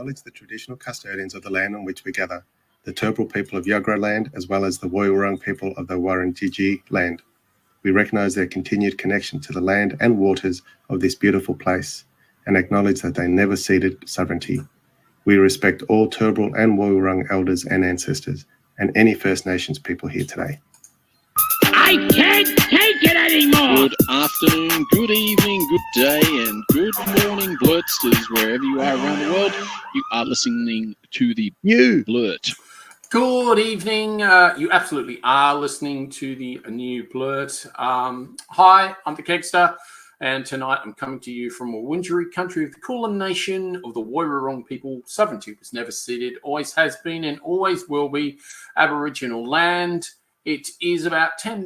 acknowledge the traditional custodians of the land on which we gather, the Turrbal people of Yuggera land, as well as the Woiwurrung people of the Wurundjeri land. We recognise their continued connection to the land and waters of this beautiful place and acknowledge that they never ceded sovereignty. We respect all Turrbal and Woiwurrung elders and ancestors and any First Nations people here today. I can't take it anymore! Good afternoon, good evening, good day, and good morning, Blurtstars, wherever you are around the world. You are listening to the new Blurt. Good evening. You absolutely are listening to the new Blurt. Hi, I'm the Kegsta, and tonight I'm coming to you from a Wurundjeri country of the Kulin Nation of the Woiwurrung people. Sovereignty was never ceded, always has been, and always will be Aboriginal land. It is about 8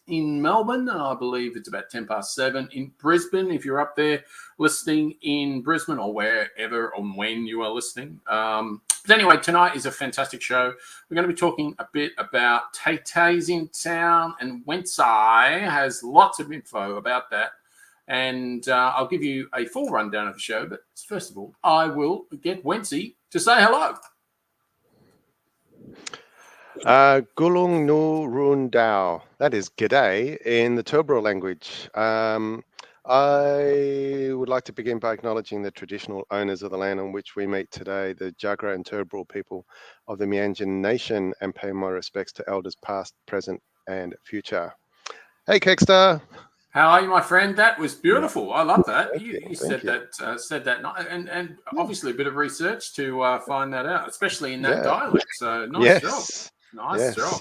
in Melbourne, and I believe it's about 7 in Brisbane. If you're up there listening in Brisbane or wherever or when you are listening. But anyway, tonight is a fantastic show. We're going to be talking a bit about Taytay's in town, and Wencee has lots of info about that. And I'll give you a full rundown of the show. But first of all, I will get Wencee to say hello. Gulung nu run dao. That is g'day in the Turrbal language. I would like to begin by acknowledging the traditional owners of the land on which we meet today, the Yuggera and Turrbal people of the Meanjin Nation, and pay my respects to elders past, present, and future. Hey, Kegsta. How are you, my friend? That was beautiful. I love that. You said you. that, and obviously a bit of research to find that out, especially in that dialect. So nice job. Nice job.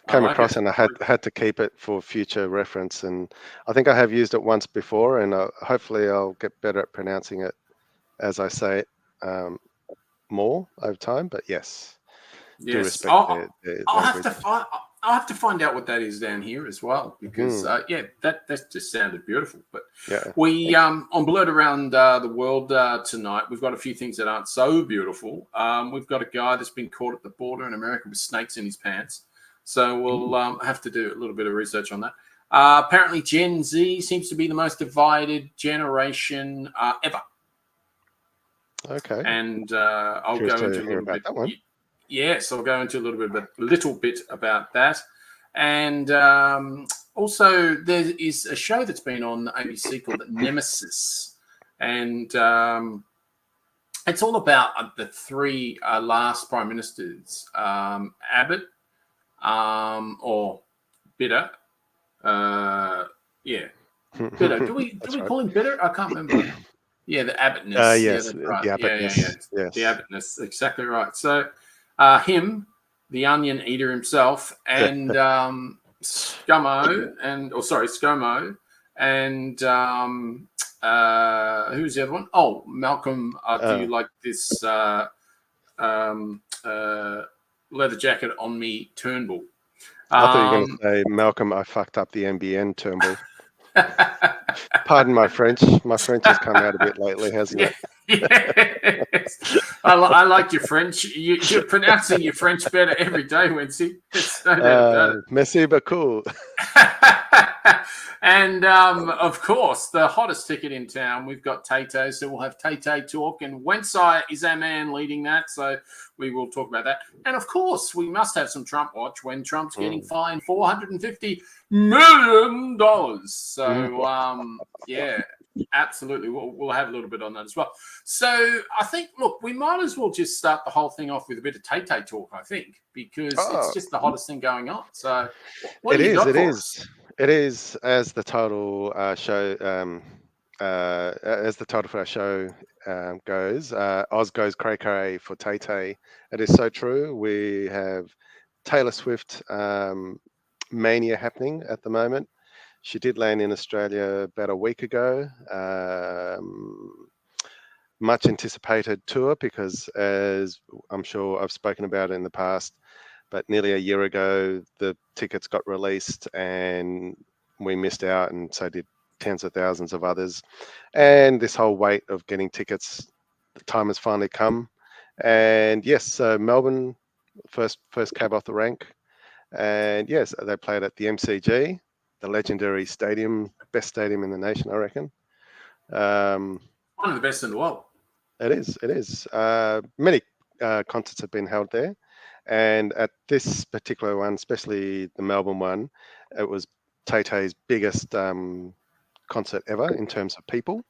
Came across and I had to keep it for future reference, and I think I have used it once before, and hopefully I'll get better at pronouncing it as I say it more over time. But yes. Do respect I'll have to find out what that is down here as well, because that just sounded beautiful. But we on Blurt Around the World tonight, we've got a few things that aren't so beautiful. We've got a guy that's been caught at the border in America with snakes in his pants. So we'll have to do a little bit of research on that. Apparently, Gen Z seems to be the most divided generation ever. Okay. And I'll go into a little bit that one. Yes, I'll go into a little bit about that. And also, there is a show that's been on ABC called Nemesis. And it's all about the three last prime ministers, Abbott, or Bitter. Bitter. Do we call him Bitter? I can't remember. Yeah, the Abbottness. Yes, that's right. the Abbottness. Yes. The Abbottness, exactly right. So him, the onion eater himself, and ScoMo, and who's the other one? Oh, Malcolm. Do you like this leather jacket on me, Turnbull? I thought you were going to say, Malcolm, I fucked up the NBN, Turnbull. Pardon my French. My French has come out a bit lately, hasn't it? Yes. I like your French. You're pronouncing your French better every day, Wencee. Merci beaucoup. And of course, the hottest ticket in town, we've got Taytay, so we'll have Taytay talk, and Wencee is our man leading that, so we will talk about that. And of course, we must have some Trump watch when Trump's getting fined $450 million. So, absolutely, we'll have a little bit on that as well. So I think, look, we might as well just start the whole thing off with a bit of Taytay talk, I think, because it's just the hottest thing going on. So what do you got for us? It is, as the title show, as the title for our show goes, Oz goes cray cray for Taytay. It is so true. We have Taylor Swift mania happening at the moment. She did land in Australia about a week ago. Much anticipated tour because, as I'm sure I've spoken about in the past, but nearly a year ago, the tickets got released and we missed out, and so did tens of thousands of others. And this whole wait of getting tickets, the time has finally come. And yes, so Melbourne, first cab off the rank. And yes, they played at the MCG, the legendary stadium, best stadium in the nation, I reckon. One of the best in the world. It is. It is. Many concerts have been held there, and at this particular one, especially the Melbourne one, it was Taytay's biggest concert ever in terms of people.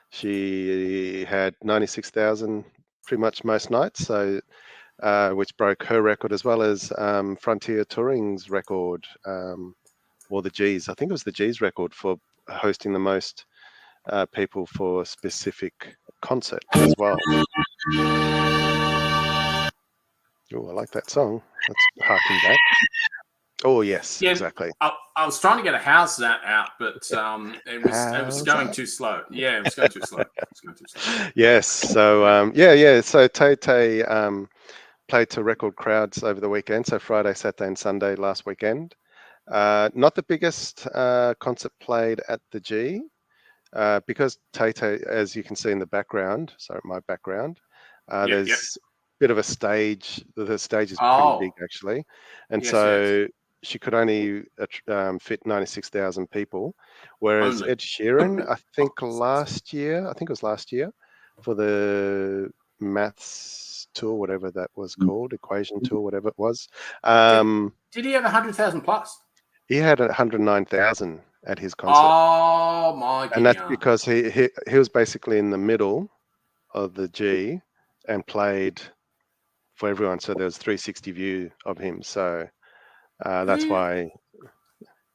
She had 96,000 pretty much most nights, so which broke her record as well as Frontier Touring's record, or the G's. I think it was the G's record for hosting the most people for a specific concert as well. Oh, I like that song. Let's harken back. Oh, yes, Yeah, exactly. I was trying to get a how's that out, but it was going too slow. Yeah, it was going too slow. Yes. So yeah. So Taytay played to record crowds over the weekend. So Friday, Saturday, and Sunday last weekend. Not the biggest concert played at the G, because Taytay, as you can see in the background, sorry, my background, there's a bit of a stage. The stage is pretty big actually, and so she could only fit 96,000 people, whereas Ed Sheeran, I think it was last year, for the Maths tour, whatever that was called, Equation tour, whatever it was. Did he have 100,000 plus? He had 109,000 at his concert. Oh my! And that's because he was basically in the middle of the G and played for everyone. So there was 360 view of him. So that's why.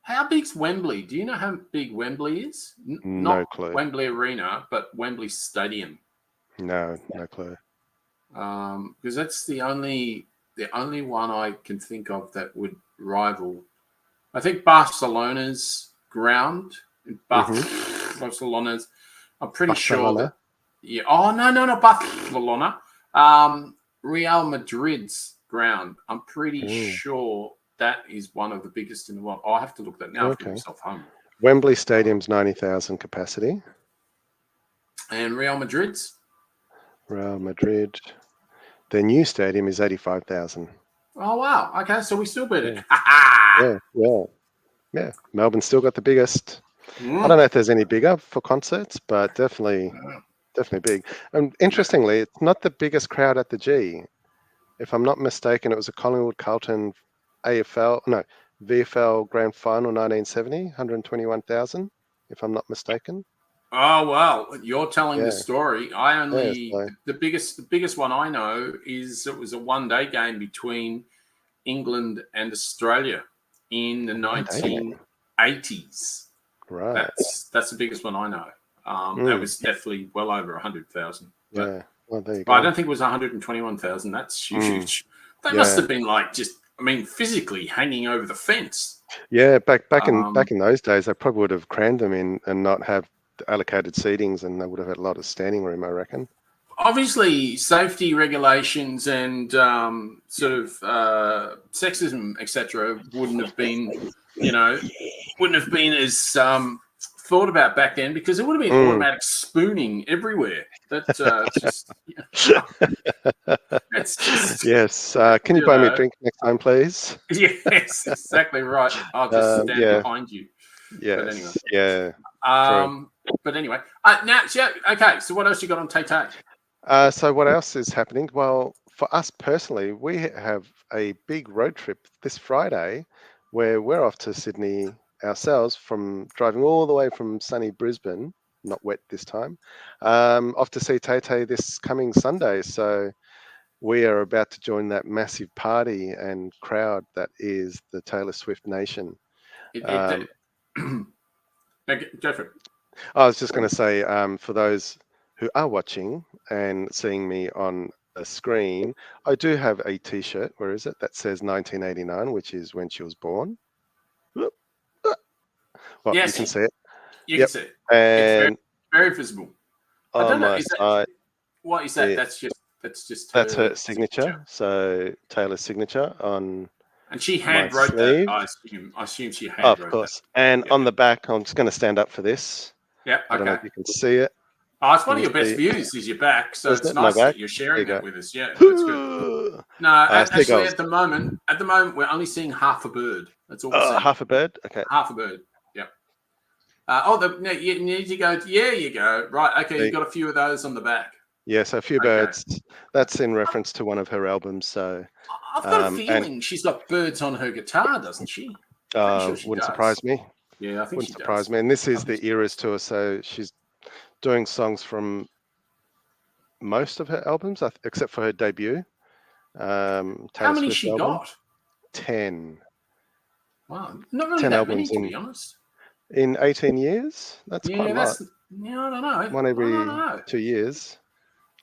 How big's Wembley? Do you know how big Wembley is? No clue. Wembley Arena, but Wembley Stadium. No clue. Because that's the only one I can think of that would rival. I think Barcelona's ground. Barcelona's. I'm pretty sure that. Yeah. Oh no, Barcelona. Real Madrid's ground. I'm pretty sure that is one of the biggest in the world. I'll have to look that now. I'll give myself home. Wembley Stadium's 90,000 capacity. And Real Madrid's? Real Madrid. Their new stadium is 85,000. Oh wow! Okay, so we still beat it. Yeah. Melbourne's still got the biggest. I don't know if there's any bigger for concerts, but definitely big. And interestingly, it's not the biggest crowd at the G. If I'm not mistaken, it was a Collingwood Carlton VFL Grand Final 1970, 121,000. If I'm not mistaken. Oh wow! You're telling the story. I only the biggest one I know is it was a one-day game between England and Australia in the 1980s. Right. That's the biggest one I know. That was definitely well over 100,000. Yeah. Well, there you go. go. I don't think it was 121,000. That's huge. They must have been physically hanging over the fence. Yeah, back in those days, they probably would have crammed them in and not have allocated seatings, and they would have had a lot of standing room, I reckon. Obviously, safety regulations and sexism, etc., wouldn't have been as thought about back then, because it would have been automatic spooning everywhere. That's just. That's just. Yes. Can you buy me a drink next time, please? Yes, exactly right. I'll just stand behind you. Yes. But anyway. Yeah. But anyway, now, okay. So what else you got on Taytay? So what else is happening? Well, for us personally, we have a big road trip this Friday, where we're off to Sydney ourselves, from driving all the way from sunny Brisbane, not wet this time, off to see Taytay this coming Sunday. So we are about to join that massive party and crowd that is the Taylor Swift Nation. Go for it. I was just going to say, for those who are watching and seeing me on a screen, I do have a T-shirt. Where is it? That says 1989, which is when she was born. Well, yes, you can see it. You can see it. And it's very visible. I don't know. What is that? That's her signature. So Taylor's signature on. And she hand wrote that. I assume she hand wrote that. Of course. And on the back, I'm just going to stand up for this. Yeah. Okay. I don't know if you can see it. Oh, it's one of your best views is your back, so it's nice that you're sharing that with us. Yeah, that's good. No, actually, at the moment, we're only seeing half a bird. That's all we're seeing. Half a bird? Okay. Half a bird, yeah. You need to go, you go. Right, okay, you've got a few of those on the back. Yeah, so A Few Okay. Birds, that's in reference to one of her albums. So I've got a and feeling she's got birds on her guitar, doesn't she? Pretty sure she wouldn't does. surprise me. Yeah, I think Wouldn't she surprise does. me. And this I is think the she Eras does. tour, so she's doing songs from most of her albums, except for her debut, How Taylor many Swift she album. got? 10. Wow, not really 10 that many, albums to be honest. in 18 years. That's quite Yeah, a lot. yeah, I don't know. One I every don't know. 2 years.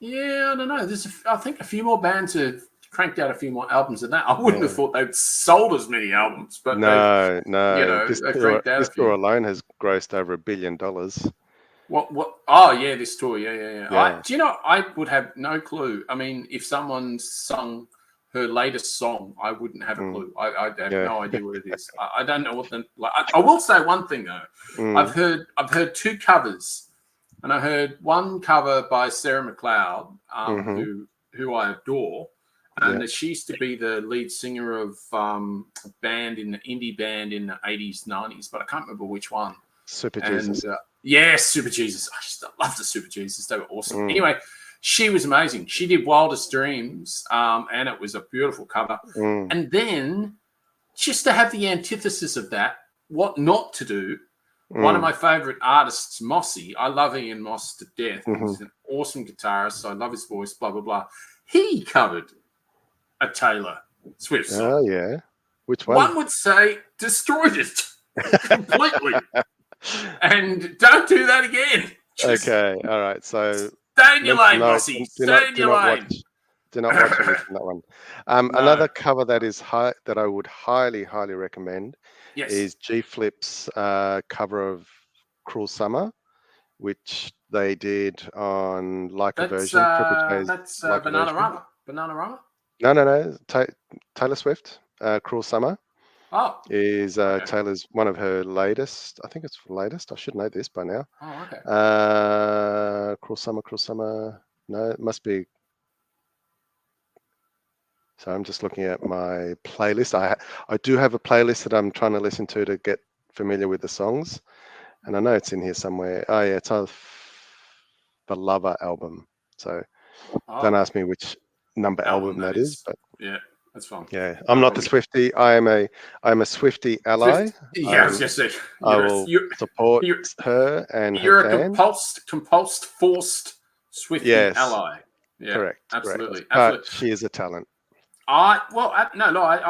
Yeah, I don't know. I think a few more bands have cranked out a few more albums than that. I wouldn't have Yeah. thought they'd sold as many albums, but No. they've cranked out a This few. tour alone has grossed over $1 billion. What? Oh, yeah, this tour. Yeah. Yeah. Do you know? I would have no clue. I mean, if someone sung her latest song, I wouldn't have a clue. I have no idea what it is. I don't know what the. Like, I will say one thing though. I've heard two covers, and I heard one cover by Sarah McLeod, who I adore. And she used to be the lead singer of a band in the indie band in the 80s, 90s, but I can't remember which one. Super Jesus. Yes, Super Jesus. I love the Super Jesus. They were awesome. Anyway, she was amazing. She did Wildest Dreams, and it was a beautiful cover. And then, just to have the antithesis of that, what not to do, one of my favourite artists, Mossy, I love Ian Moss to death. He's an awesome guitarist. I love his voice, blah, blah, blah. He covered a Taylor Swift song. Oh, yeah. Which one? One would say destroyed it completely. And don't do that again. Okay, all right. So stay in your lane, Mossy. Stay in your lane. Do not watch it from that one. Another cover that is that I would highly recommend is G Flip's cover of "Cruel Summer," which they did on Like a Version. That's Bananarama. Bananarama. No. Taylor Swift, "Cruel Summer." Oh, is Taylor's one of her latest. I think it's latest. I should know this by now. Oh, okay. Cruel Summer. No, it must be. So I'm just looking at my playlist. I do have a playlist that I'm trying to listen to get familiar with the songs, and I know it's in here somewhere. Oh yeah, it's on the Lover album. So don't ask me which number album that is, but yeah. That's fine. Yeah, I'm not the Swiftie. I am a Swiftie ally. Yes. I will support her and you're her a compulsed, forced Swiftie ally. Yeah, correct. Absolutely. But she is a talent. I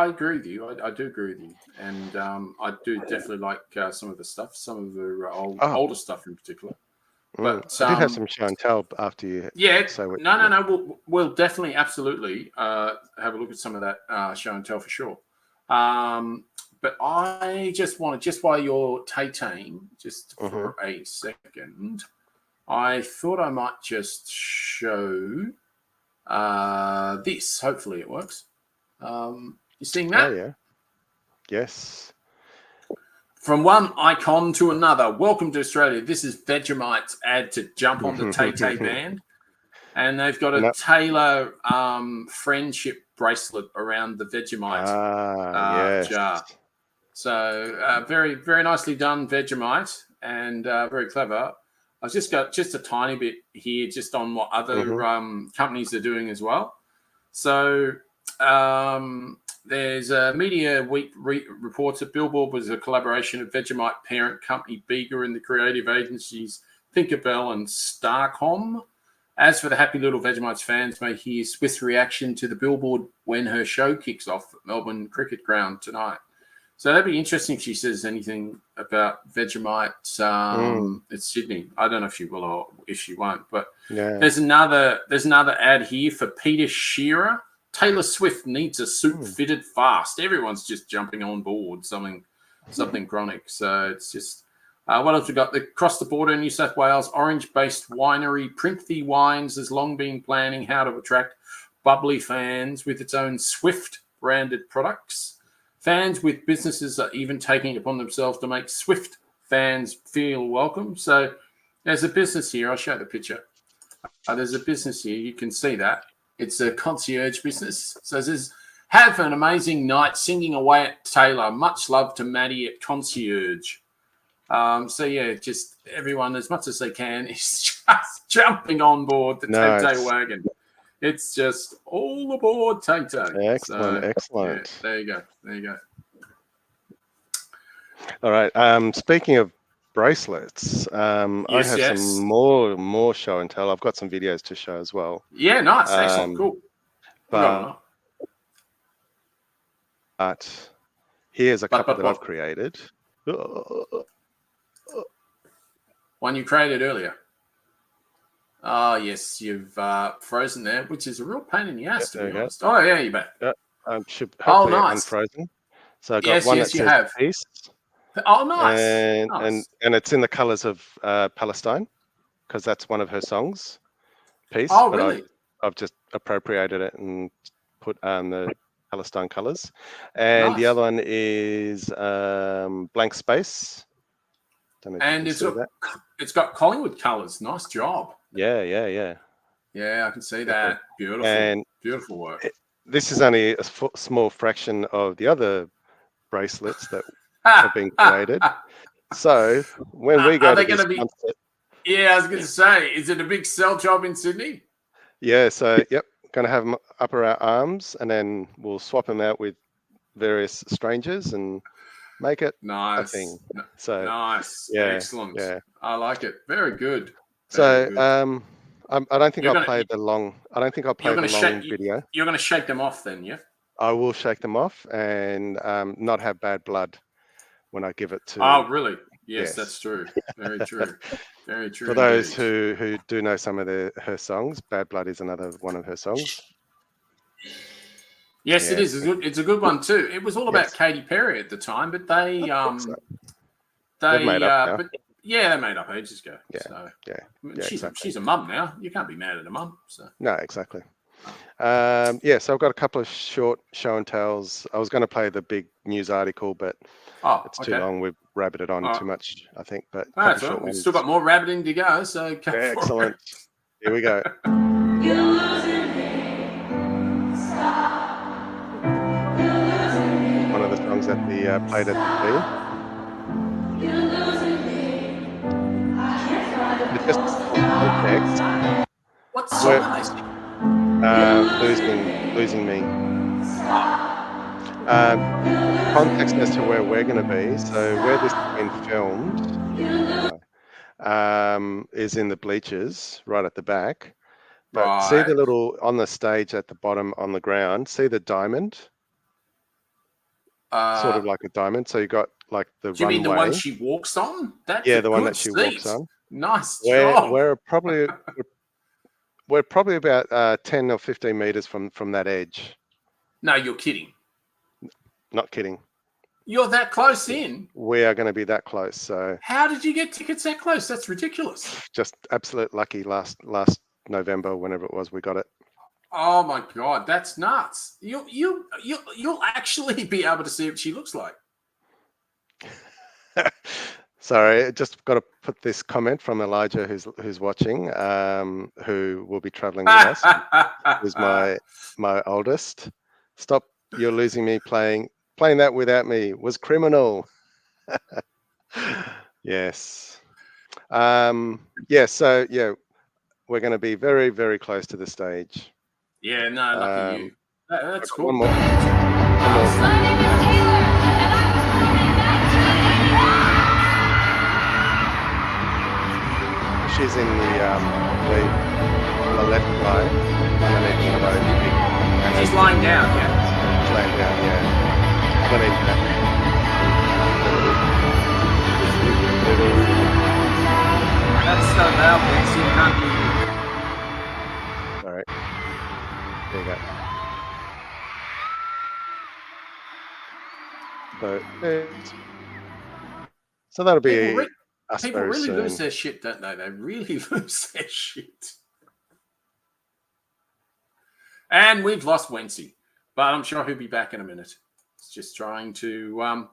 agree with you. I do agree with you, and I do definitely like some of the stuff, some of the older stuff in particular. But I did have some show and tell after you. Yeah. No. We'll definitely, absolutely have a look at some of that show and tell for sure. But I just while you're Taytaying, just for a second, I thought I might just show this. Hopefully it works. You seeing that? Oh yeah. Yes. From one icon to another. Welcome to Australia. This is Vegemite's ad to jump on the Taytay band. And they've got a Taylor friendship bracelet around the Vegemite jar. So very, very nicely done, Vegemite, and very clever. I've just got just a tiny bit here just on what other companies are doing as well. So there's a Media Week reports that Billboard was a collaboration of Vegemite parent company Bega and the creative agencies Tinkerbell and Starcom. As for the happy little Vegemites, fans may hear Swift's reaction to the Billboard when her show kicks off at Melbourne Cricket Ground tonight. So that'd be interesting if she says anything about Vegemite at Sydney. I don't know if she will or if she won't, but there's another ad here for Peter Shearer. Taylor Swift needs a suit fitted fast. Everyone's just jumping on board something chronic. So it's just what else we got? Across the border in New South Wales, orange-based winery Printhy Wines has long been planning how to attract bubbly fans with its own Swift-branded products. Fans with businesses are even taking it upon themselves to make Swift fans feel welcome. So there's a business here. I'll show the picture. There's a business here. You can see that. It's a concierge business. So it says, have an amazing night singing away at Taylor. Much love to Maddie at Concierge. So yeah, just everyone as much as they can is just jumping on board the Taytay wagon. It's just all aboard Taytay. Excellent, excellent. Yeah, there you go. There you go. All right. Speaking of bracelets, I have some more show and tell. I've got some videos to show as well. Yeah, nice, excellent, cool. But here's a couple that I've created. One you created earlier. Oh, yes, you've frozen there, which is a real pain in the ass, to be honest. Oh, yeah, you're back. Should hopefully nice. Unfrozen. So I've got one that says peace. Oh, nice. And it's in the colours of Palestine, because that's one of her songs, Peace. Oh, really? I've just appropriated it and put the Palestine colours. And the other one is Blank Space. And it's got Collingwood colours. Nice job. Yeah. Yeah, I can see that. Beautiful. And beautiful work. This is only a small fraction of the other bracelets that have been created. So when we go to this concert, yeah, I was going to say, is it a big sell job in Sydney? Yeah. So going to have them up our arms, and then we'll swap them out with various strangers and make it a thing. So nice. Yeah, excellent. Yeah, I like it. Very good. Very good. I don't think I'll play the long. I don't think I'll play the long video. You're going to shake them off, then, yeah? I will shake them off and not have bad blood when I give it to. Oh, really? Yes, that's true. Very true. Very true. For those who do know some of her songs, "Bad Blood" is another one of her songs. Yes, it is. It's a good one too. It was all about Katy Perry at the time, but they made up now. They made up ages ago. So, she's a mum now. You can't be mad at a mum. So. No, exactly. So I've got a couple of short show and tells. I was going to play the big news article, but it's too long. We've rabbited on too much, I think. But we've still got more rabbiting to go. So excellent. Here we go. One of the songs that we played at the just context. What song? Losing me. Context as to where we're going to be. So where this has been filmed is in the bleachers, right at the back. But see the little on the stage at the bottom on the ground. See the diamond, sort of like a diamond. So you got like the runway. Do you mean the one she walks on? The one that she walks on. Nice job. We're probably about 10 or 15 meters from that edge. No, you're kidding. Not kidding. You're that close in. We are going to be that close. So how did you get tickets that close? That's ridiculous. Just absolute lucky. Last November, whenever it was, we got it. Oh my God, that's nuts. You'll actually be able to see what she looks like. Sorry, just got to put this comment from Elijah, who's watching, who will be traveling with us, who's my oldest. Stop! You're losing me. Playing that without me was criminal. Yes. So we're going to be very, very close to the stage. Yeah. No, lucky you. That's cool. One more. She's in the left line underneath one of those big. She's lying down, She's lying down, underneath that. That's so loud, Wencee, you can't hear you. All right. There you go. So that'll be. People really lose their shit, don't they? They really lose their shit. And we've lost Wencee, but I'm sure he'll be back in a minute. He's just trying to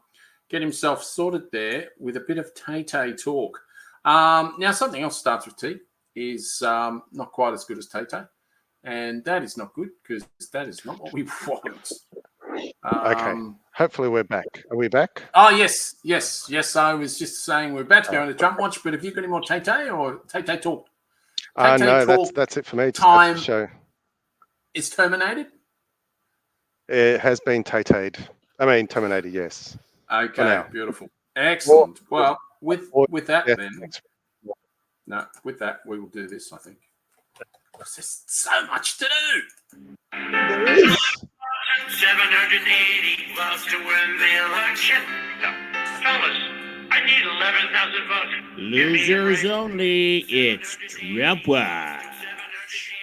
get himself sorted there with a bit of Taytay talk. Now, something else starts with T is not quite as good as Taytay, and that is not good because that is not what we want. Okay. Hopefully we're back. Are we back? Oh, yes. I was just saying we're about to go into Trump Watch, but have you got any more Taytay or Taytay talk? Taytay No, talk that's it for me. Just time the show. is terminated? It has been terminated, yes. Okay, beautiful. Excellent. Well, with that yeah, then, thanks. no, with that, we will do this, I think. There's so much to do. There is. 780 votes to win the election. No, fellas, I need 11,000 votes. Losers only. It's Trump Watch.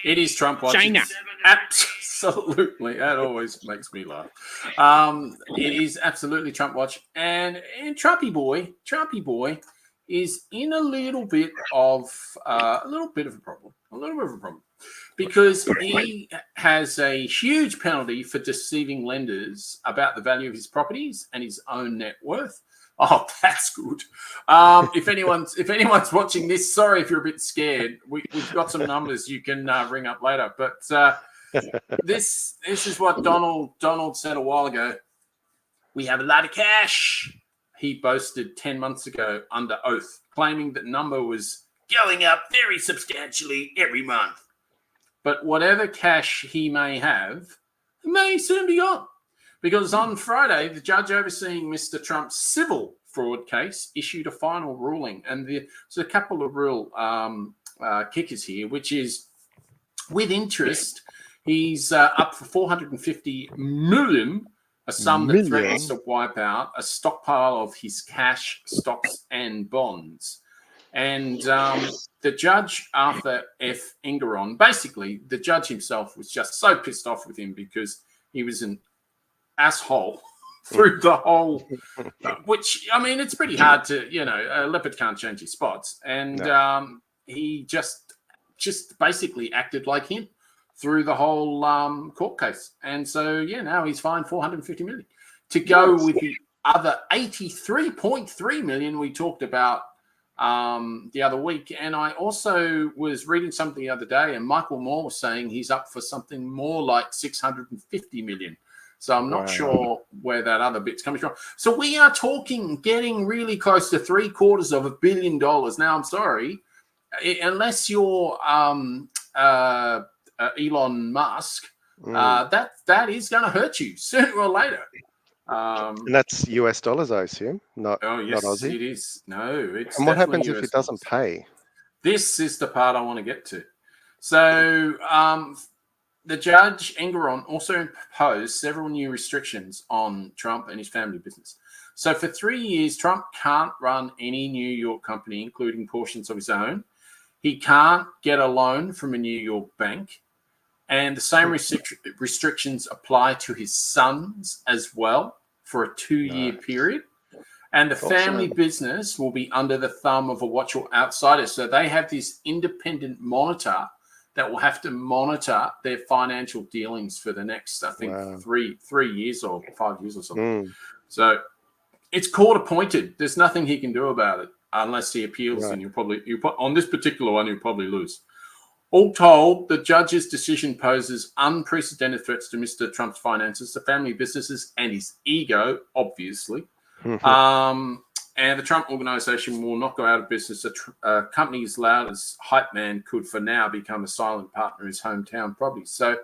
It is Trump Watch. China. Absolutely. That always makes me laugh. It is absolutely Trump Watch. And Trumpy boy is in a little bit of a problem. Because he has a huge penalty for deceiving lenders about the value of his properties and his own net worth. Oh, that's good. If anyone's watching this, sorry if you're a bit scared. We've got some numbers you can ring up later. But this is what Donald said a while ago. We have a lot of cash. He boasted 10 months ago under oath, claiming that number was going up very substantially every month. But whatever cash he may have, may soon be gone. Because on Friday, the judge overseeing Mr. Trump's civil fraud case issued a final ruling. And there's a couple of real kickers here, which is with interest, he's up for $450 million, a sum that threatens to wipe out a stockpile of his cash, stocks, and bonds. And the judge, Arthur F. Ingeron, basically, the judge himself was just so pissed off with him because he was an asshole through the whole, which, I mean, it's pretty hard to, a leopard can't change his spots. And he just basically acted like him through the whole court case. And so, now he's fined $450 million to go with the other $83.3 million we talked about the other week. And I also was reading something the other day, and Michael Moore was saying he's up for something more like $650 million. So I'm not sure where that other bit's coming from. So we are getting really close to $750 million. Now, I'm sorry, unless you're Elon Musk, that is going to hurt you sooner or later. And that's US dollars, I assume, not Aussie. It is. No, it's. And what happens US if it doesn't pay? This is the part I want to get to. So, the judge, Ingeron, also imposed several new restrictions on Trump and his family business. So, for 3 years, Trump can't run any New York company, including portions of his own. He can't get a loan from a New York bank. And the same restrictions apply to his sons as well for a 2-year period. And the family business will be under the thumb of a watchful outsider. So they have this independent monitor that will have to monitor their financial dealings for the next, I think, 3 years or 5 years or something. So it's court appointed. There's nothing he can do about it unless he appeals, and on this particular one, you'll probably lose. All told, the judge's decision poses unprecedented threats to Mr. Trump's finances, the family businesses, and his ego, obviously. And the Trump organization will not go out of business. A company as loud as Hype Man could, for now, become a silent partner in his hometown property. So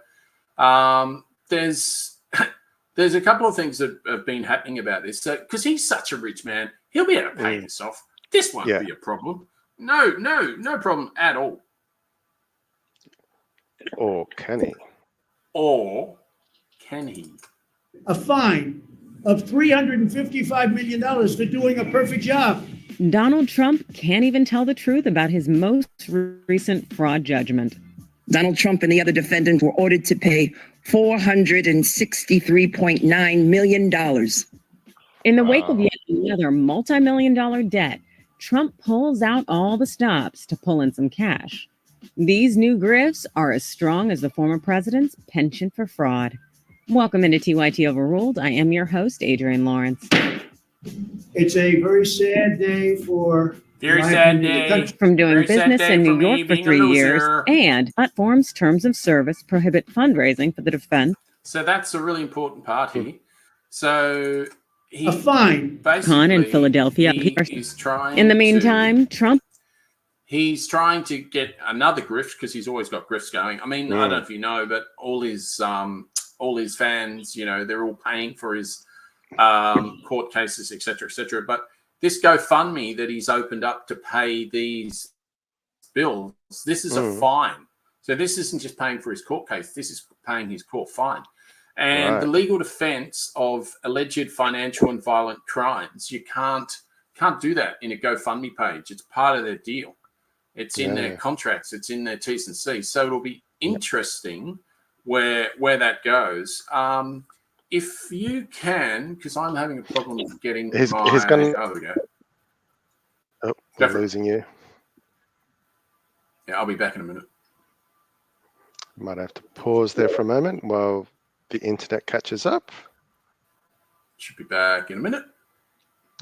there's a couple of things that have been happening about this. So because he's such a rich man, he'll be able to pay this off. This won't be a problem. No problem at all. Or can he? A fine of $355 million for doing a perfect job. Donald Trump can't even tell the truth about his most recent fraud judgment. Donald Trump and the other defendants were ordered to pay $463.9 million. In the wake of yet another multi-million-dollar debt, Trump pulls out all the stops to pull in some cash. These new grifts are as strong as the former president's penchant for fraud. Welcome into TYT Overruled. I am your host, Adrienne Lawrence. It's a very sad day for... Very sad day. From doing business in New York for 3 years, and platform's terms of service prohibit fundraising for the defense. So that's a really important part here. So he A fine. Con in Philadelphia. He's trying. In the meantime, Trump. He's trying to get another grift because he's always got grifts going. I mean, I don't know if you know, but all his fans, you know, they're all paying for his court cases, etc., etc. But this GoFundMe that he's opened up to pay these bills, this is a fine. So this isn't just paying for his court case. This is paying his court fine. And the legal defense of alleged financial and violent crimes, you can't do that in a GoFundMe page. It's part of their deal. It's in their contracts. It's in their T's and C's. So it'll be interesting where that goes. If you can, because I'm having a problem with getting He's oh, gonna... there we go. Oh, we're losing you. Yeah, I'll be back in a minute. Might have to pause there for a moment while the internet catches up. Should be back in a minute.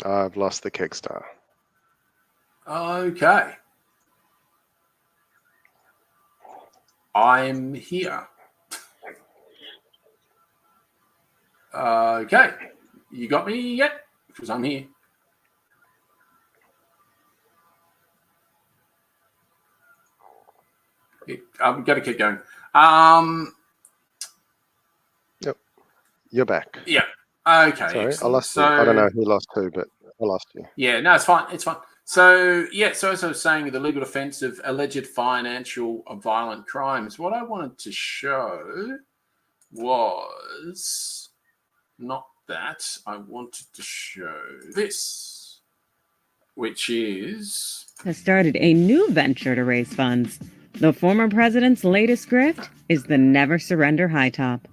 I've lost the Kegsta. Okay. I'm here. Okay. You got me yet? Because I'm here. I'm going to keep going. Yep. You're back. Yeah. Okay. Sorry, excellent. I lost you. I don't know who lost who, but I lost you. Yeah, no, it's fine. It's fine. So, yeah, so as I was saying, the legal defense of alleged financial or violent crimes, what I wanted to show was not that. I wanted to show this, which is... has started a new venture to raise funds. The former president's latest grift is the Never Surrender High Top.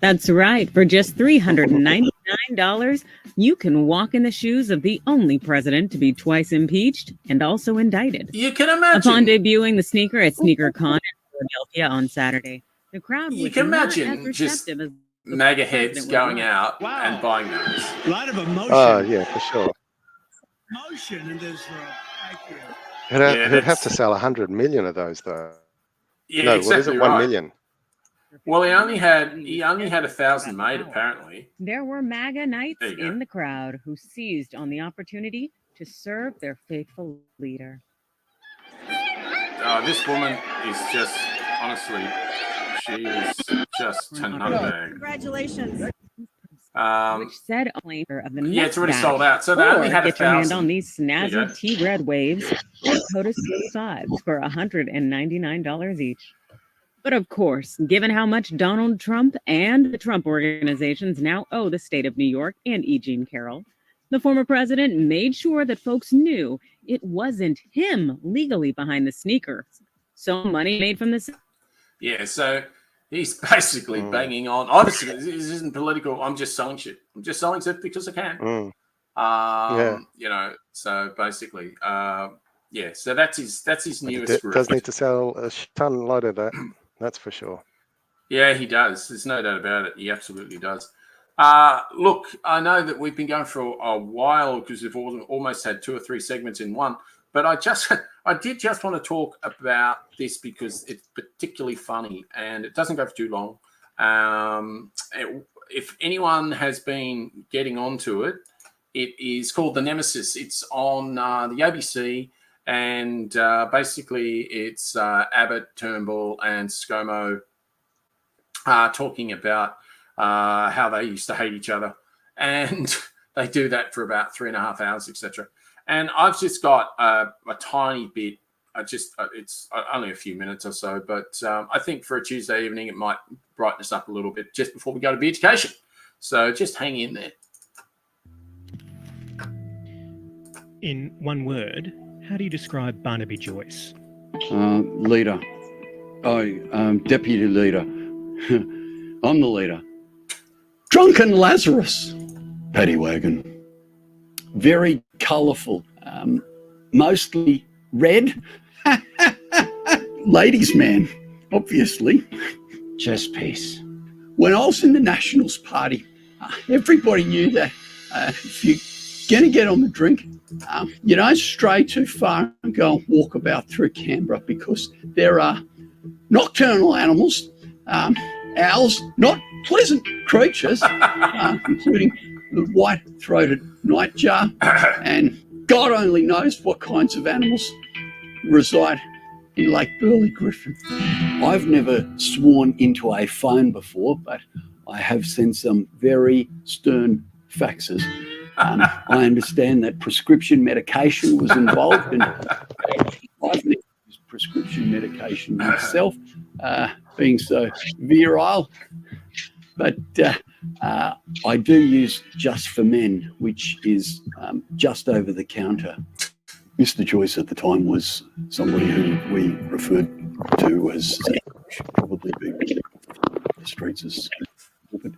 That's right. For just $399, you can walk in the shoes of the only president to be twice impeached and also indicted. You can imagine. Upon debuting the sneaker at SneakerCon in Philadelphia on Saturday, the crowd was you can not as imagine just receptive as the MAGA heads president going was. out Wow. and buying those. A lot of emotion. Oh, yeah, for sure. Emotion in this room. Thank you. He'd have to sell 100 million of those, though. Yeah, No, exactly what is it? right. 1 million. Well, he only had 1,000 made, apparently. There were MAGA knights There you go. in the crowd who seized on the opportunity to serve their faithful leader. This woman is just, honestly, she is just a nutbag. Congratulations. Which said only of the Yeah, it's already next sold out. So they batch. only Or had get your hand 1,000. on these There you go. snazzy tea red waves and Coda fives for $199 each. But of course, given how much Donald Trump and the Trump organizations now owe the state of New York and E. Jean Carroll, the former president made sure that folks knew it wasn't him legally behind the sneaker. So money made from this. Yeah, so he's basically banging on. Honestly, this isn't political. I'm just selling shit. I'm just selling shit because I can. Yeah. You know, so basically, yeah. So that's his newest group. Does need to sell a ton load of that. That's for sure. Yeah, he does. There's no doubt about it. He absolutely does. Look, I know that we've been going for a while because we've almost had 2 or 3 segments in one. But I did just want to talk about this because it's particularly funny and it doesn't go for too long. If anyone has been getting onto it, it is called The Nemesis. It's on the ABC. And basically, it's Abbott, Turnbull, and ScoMo talking about how they used to hate each other. And they do that for about 3.5 hours, etc. And I've just got a tiny bit. It's only a few minutes or so. But I think for a Tuesday evening, it might brighten us up a little bit just before we go to Beerducation. So just hang in there. In one word, how do you describe Barnaby Joyce? Leader. Deputy leader. I'm the leader. Drunken Lazarus. Paddy wagon. Very colourful. Mostly red. Ladies' man, obviously. Chess piece. When I was in the Nationals Party, everybody knew that if you're going to get on the drink, you don't stray too far and go and walk about through Canberra because there are nocturnal animals, owls, not pleasant creatures, including the white-throated nightjar, and God only knows what kinds of animals reside in Lake Burley Griffin. I've never sworn into a phone before, but I have sent some very stern faxes. I understand that prescription medication was involved, and I've never used prescription medication myself, being so virile. But I do use Just for Men, which is just over the counter. Mr. Joyce at the time was somebody who we referred to as probably be the streets as, but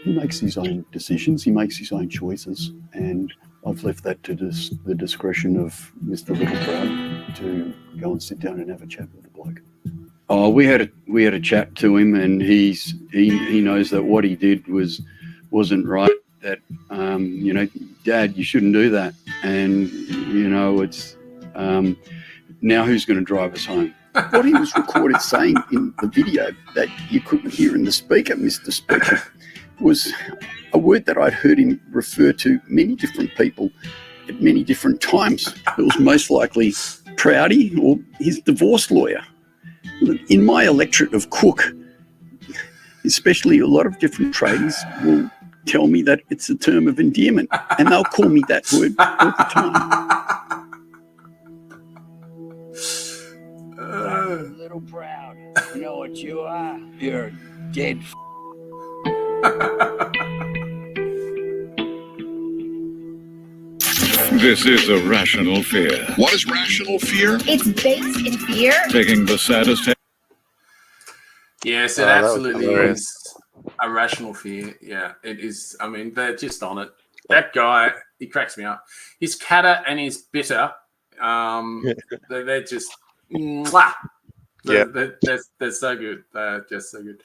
he makes his own decisions, he makes his own choices, and I've left that to the discretion of Mr. Littleproud to go and sit down and have a chat with the bloke. Oh, we had a chat to him, and he knows that what he did wasn't right. That Dad, you shouldn't do that, and it's now who's going to drive us home? What he was recorded saying in the video that you couldn't hear in the speaker, Mr. Speaker, was a word that I'd heard him refer to many different people at many different times. It was most likely Proudy or his divorce lawyer. In my electorate of Cook, especially a lot of different tradies will tell me that it's a term of endearment, and they'll call me that word all the time. Little Proud, you know what you are? You're a dead This is a rational fear. What is rational fear? It's based in fear. Taking the saddest hit. Yes, it absolutely is a rational fear. Yeah, it is. I mean, they're just on it. That guy, he cracks me up. His catter and his bitter, they're just, mwah. They're so good. They're just so good.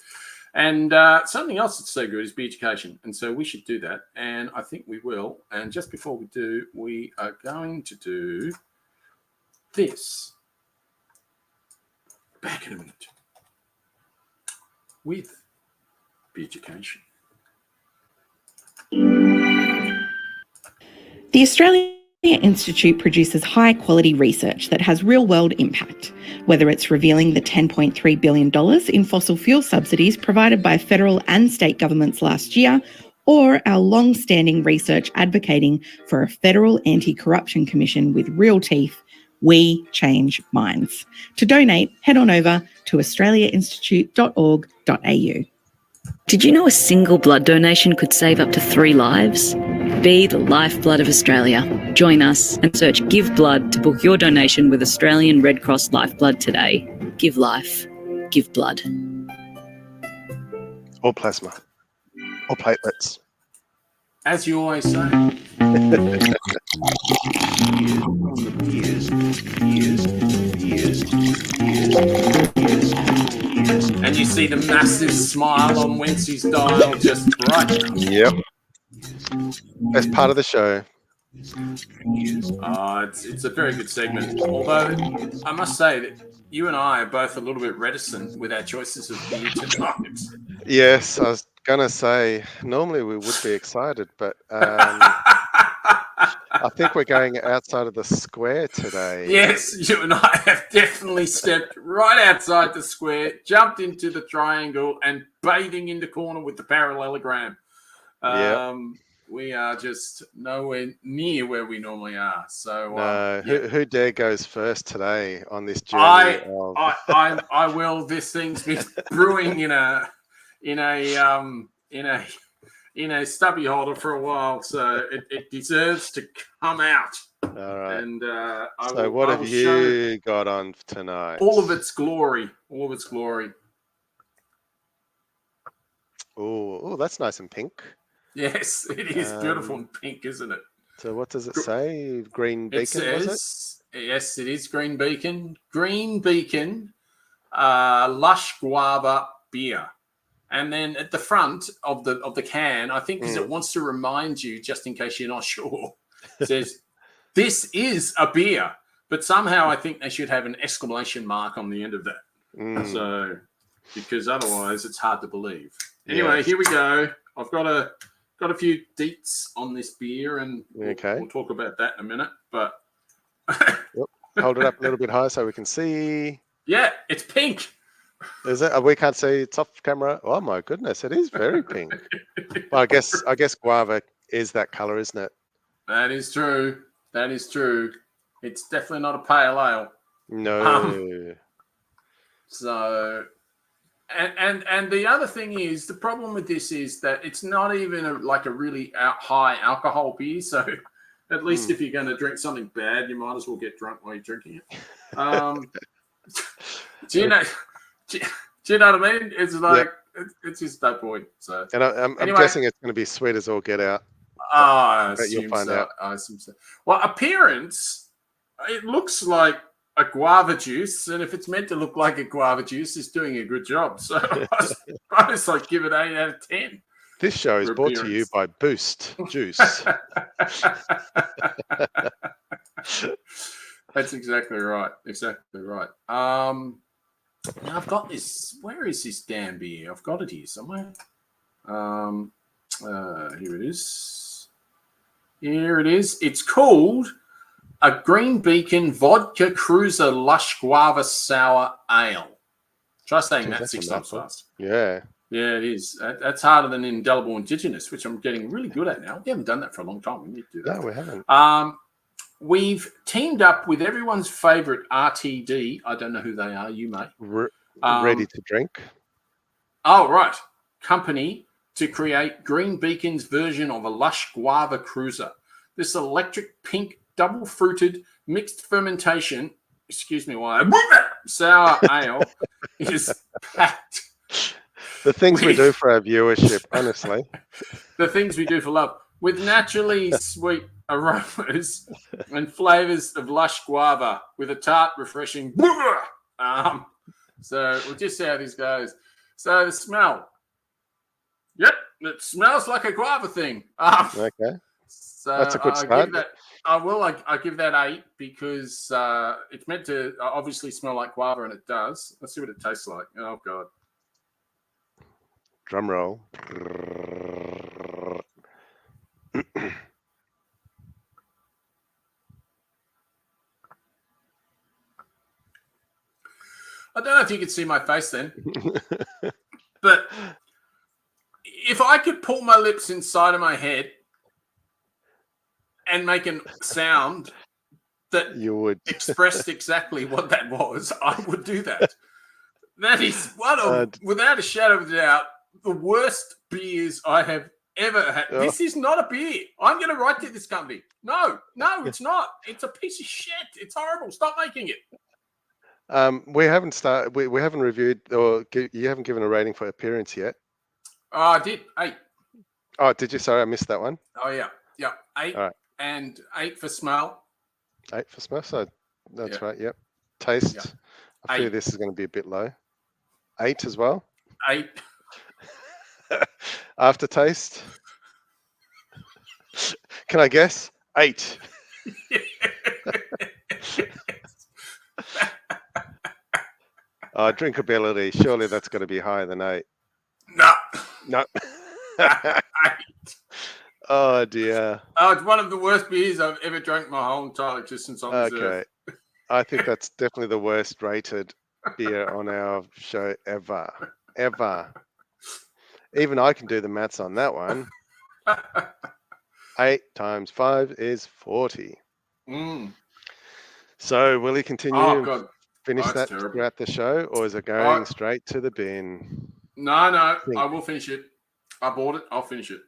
And something else that's so good is Beerducation. And so we should do that. And I think we will. And just before we do, we are going to do this. Back in a minute. With Beerducation. The Australian Institute produces high-quality research that has real-world impact, whether it's revealing the $10.3 billion in fossil fuel subsidies provided by federal and state governments last year, or our long-standing research advocating for a federal anti-corruption commission with real teeth. We change minds. To donate, head on over to australiainstitute.org.au. Did you know a single blood donation could save up to 3 lives? Be the lifeblood of Australia. Join us and search Give Blood to book your donation with Australian Red Cross Lifeblood today. Give life. Give blood. Or plasma. Or platelets. As you always say. And you see the massive smile on Wencee's dial just right. Yep. Best part of the show. It's a very good segment. Although I must say that you and I are both a little bit reticent with our choices of beer tonight. Yes, I was gonna say normally we would be excited, but I think we're going outside of the square today. Yes, you and I have definitely stepped right outside the square, jumped into the triangle, and bathing in the corner with the parallelogram. We are just nowhere near where we normally are. So, no, who dare goes first today on this journey? I will. This thing's been brewing in a stubby holder for a while, so it deserves to come out. All right. And what have you got on tonight? All of its glory. All of its glory. Oh, that's nice and pink. Yes, it is beautiful and pink, isn't it? So what does it say? Green Beacon, was it? Yes, it is Green Beacon. Green Beacon, Lush Guava Beer. And then at the front of the can, I think because it wants to remind you, just in case you're not sure, it says, this is a beer. But somehow I think they should have an exclamation mark on the end of that. So, because otherwise it's hard to believe. Anyway, Yes. here we go. I've got a few deets on this beer, and we'll talk about that in a minute. But Yep. Hold it up a little bit higher so we can see. yeah, it's pink. Is it? We can't see. It's off camera. Oh my goodness, it is very pink. Well, I guess guava is that color, isn't it? That is true. That is true. It's definitely not a pale ale. No. So, and the other thing is, the problem with this is that it's not even a really high alcohol beer. So, at least if you're going to drink something bad, you might as well get drunk while you're drinking it. Do you know? Do you know what I mean? It's like it's just no point. So, and I'm guessing it's going to be sweet as all get out. I But you'll assume find so. out. I assume so. Well, appearance, it looks like a guava juice, and if it's meant to look like a guava juice, it's doing a good job. So I just like give it 8 out of 10. This show is for brought to you appearance. by Boost Juice. That's exactly right. Exactly right. Now I've got this. Where is this damn beer? I've got it here somewhere. Here it is. Here it is. It's called a Green Beacon Vodka Cruiser Lush Guava Sour Ale. Try saying that That's 6 a times mouthful. fast. Yeah. Yeah, it is. That's harder than Indelible Indigenous, which I'm getting really good at now. We haven't done that for a long time. We need to do that. No, we haven't. We've teamed up with everyone's favorite RTD. I don't know who they are. You may. Ready to drink. Oh, right. Company to create Green Beacon's version of a Lush Guava Cruiser. This electric pink, double-fruited, mixed fermentation, excuse me while I sour ale is packed. The things we do for our viewership, honestly. The things we do for love. With naturally sweet aromas and flavors of lush guava with a tart, refreshing. So we'll just see how this goes. So the smell. Yep, it smells like a guava thing. Okay. So That's a good start. I give that 8 because it's meant to obviously smell like guava, and it does. Let's see what it tastes like. Oh, God. Drum roll. I don't know if you could see my face then, but if I could pull my lips inside of my head and make a sound that you would expressed exactly what that was, I would do that. That is one of, without a shadow of a doubt, the worst beers I have ever had. Oh. This is not a beer. I'm going to write to this company. No, it's not. It's a piece of shit. It's horrible. Stop making it. We haven't started. We haven't reviewed, or you haven't given a rating for appearance yet. Oh, I did 8. Oh, did you? Sorry, I missed that one. Oh yeah, 8, All right. and 8 for smell. 8 for smell. So that's right. Yep. Taste. Yeah. I fear 8. this is going to be a bit low. 8 as well. 8. Aftertaste. Can I guess? 8. Drinkability. Surely that's got to be higher than 8. No. 8. Oh dear. Oh, it's one of the worst beers I've ever drank my whole entire existence on this earth. Okay. I think that's definitely the worst rated beer on our show ever. Ever. Even I can do the maths on that one. 8 times 5 is 40. So will he continue God. finish that terrible. throughout the show, or is it going straight to the bin? No, I will finish it. I bought it. I'll finish it.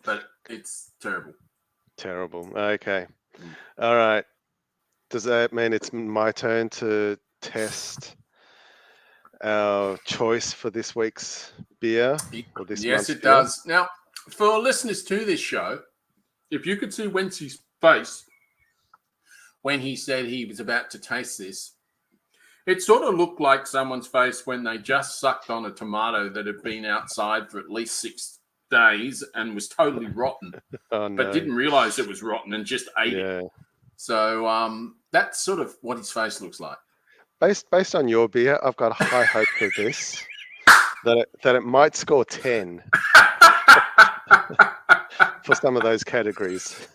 But it's terrible. Terrible. Okay. All right. Does that mean it's my turn to test our choice for this week's beer? Or this Yes, month's it beer? does. Now, for listeners to this show, if you could see Wencee's face when he said he was about to taste this, it sort of looked like someone's face when they just sucked on a tomato that had been outside for at least 6 days and was totally rotten, Oh, no. but didn't realize it was rotten and just ate it. So that's sort of what his face looks like. Based on your beer, I've got high hope for this. that it might score 10 for some of those categories.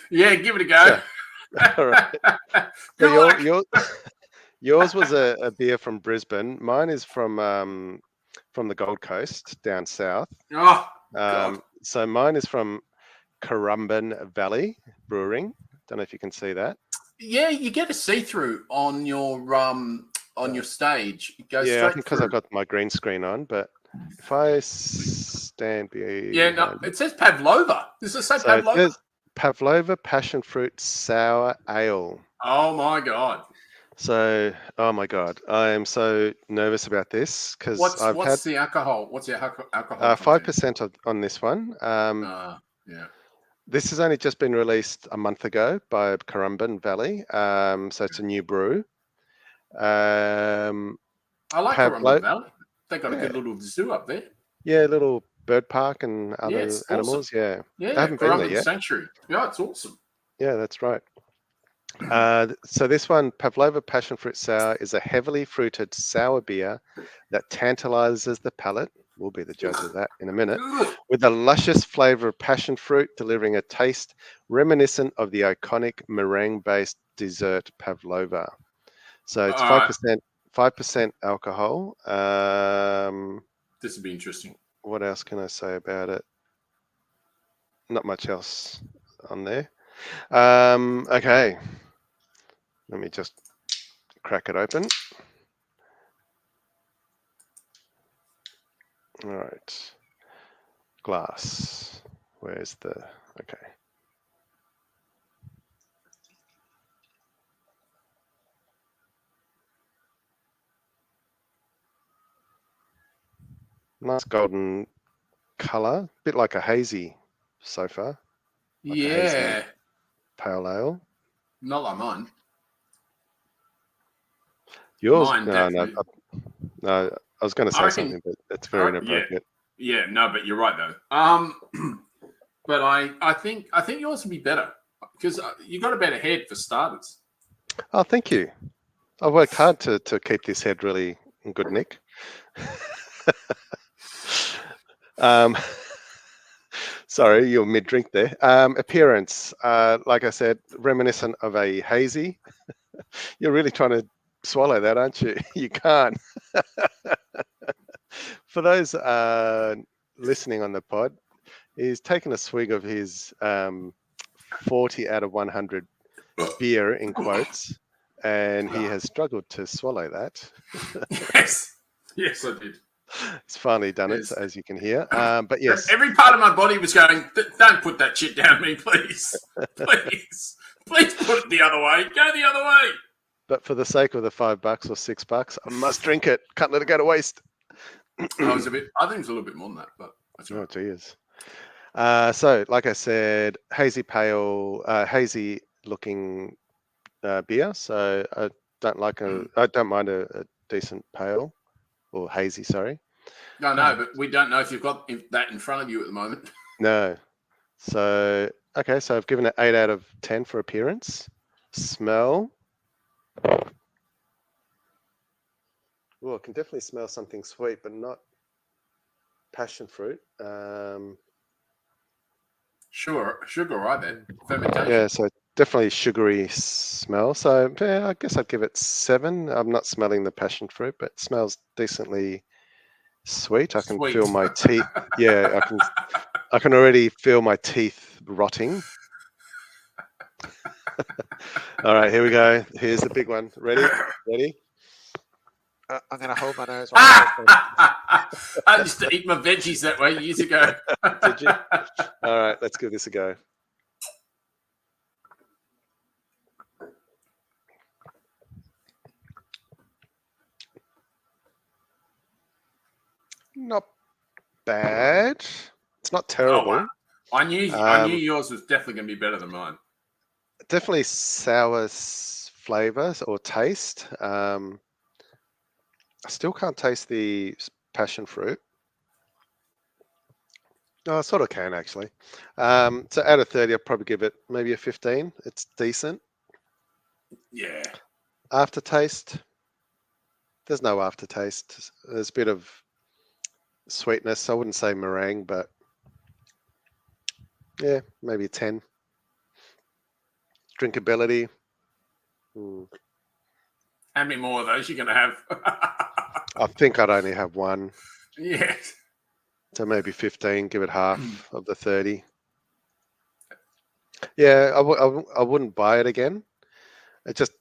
Yeah, give it a go. All right. So yours was a beer from Brisbane. Mine is from the Gold Coast down south. Oh, God. So mine is from Currumbin Valley Brewing. Don't know if you can see that. Yeah, you get a see-through on your stage. It goes yeah, I straight think because through. I've got my green screen on, but if I stand Yeah, no, it says Pavlova. Does it say Pavlova? It says Pavlova Passionfruit Sour Ale. Oh my God. So, oh my God, I am so nervous about this because What's had the alcohol? What's the alcohol? 5% on this one. Yeah. This has only just been released a month ago by Currumbin Valley. So it's a new brew. I like Currumbin Valley. They got a good little zoo up there. Yeah, little bird park and other it's animals. Awesome. Yeah, Yeah, I haven't been there Currumbin yet. Sanctuary. Yeah, it's awesome. Yeah, that's right. So this one, Pavlova Passionfruit Sour, is a heavily fruited sour beer that tantalizes the palate. We'll be the judge of that in a minute. With a luscious flavor of passion fruit, delivering a taste reminiscent of the iconic meringue-based dessert Pavlova. So it's 5% alcohol. This would be interesting. What else can I say about it? Not much else on there. Okay. Let me just crack it open. All right. Glass. Where's the... Okay. Nice golden color. A bit like a hazy so far. Like a hazy pale ale. Not like mine. Yours? Mine, no, I was going to say something, but it's very inappropriate. Yeah, no, but you're right though. But I think yours would be better because you got a better head for starters. Oh, thank you. I worked hard to keep this head really in good nick. Sorry, you're mid-drink there. Appearance, like I said, reminiscent of a hazy. You're really trying to swallow that, aren't you? You can't. For those listening on the pod, he's taken a swig of his 40 out of 100 beer, in quotes, and he has struggled to swallow that. Yes, I did. He's finally done it, as you can hear. But yes. Every part of my body was going, don't put that shit down me, please. Please. Please put it the other way. Go the other way. But for the sake of the $5 or $6, I must drink it. Can't let it go to waste. I think it was a little bit more than that, but that's all right. Oh, geez. So, like I said, hazy pale, hazy looking beer. So I don't mind a decent pale or hazy, sorry. No, but we don't know if you've got that in front of you at the moment. No. So, okay, so I've given it 8 out of 10 for appearance. Smell. Well, I can definitely smell something sweet, but not passion fruit. Sure, sugar, right then. Fermentation. Yeah, so definitely sugary smell. So yeah, I guess I'd give it 7. I'm not smelling the passion fruit, but it smells decently sweet. I can feel my teeth. Yeah, I can already feel my teeth rotting. All right, here we go. Here's the big one. Ready? I'm going to hold my nose. I used to eat my veggies that way years ago. Did you? All right, let's give this a go. Not bad. It's not terrible. Oh, wow. I knew yours was definitely going to be better than mine. Definitely sour flavors or taste. I still can't taste the passion fruit. No, I sort of can actually. So out of 30, I'd probably give it maybe a 15. It's decent. Yeah. Aftertaste, there's no aftertaste. There's a bit of sweetness. I wouldn't say meringue, but yeah, maybe a 10. Drinkability. How many more of those you're going to have? I think I'd only have one. Yes. So maybe 15, give it half of the 30. Yeah, I wouldn't buy it again. It just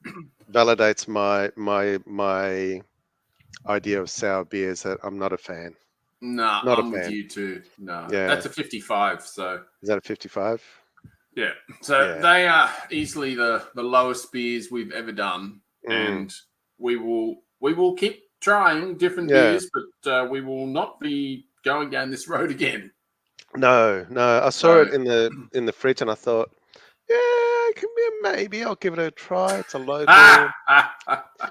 validates my idea of sour beers that I'm not a fan. No, Not a I'm with fan. you too. No, Yeah. that's a 55. So Is that a 55? yeah, so they are easily the lowest beers we've ever done, and we will keep trying different beers, but we will not be going down this road again. No. I saw it in the fridge and I thought, yeah, it can be a maybe. I'll give it a try. It's a local.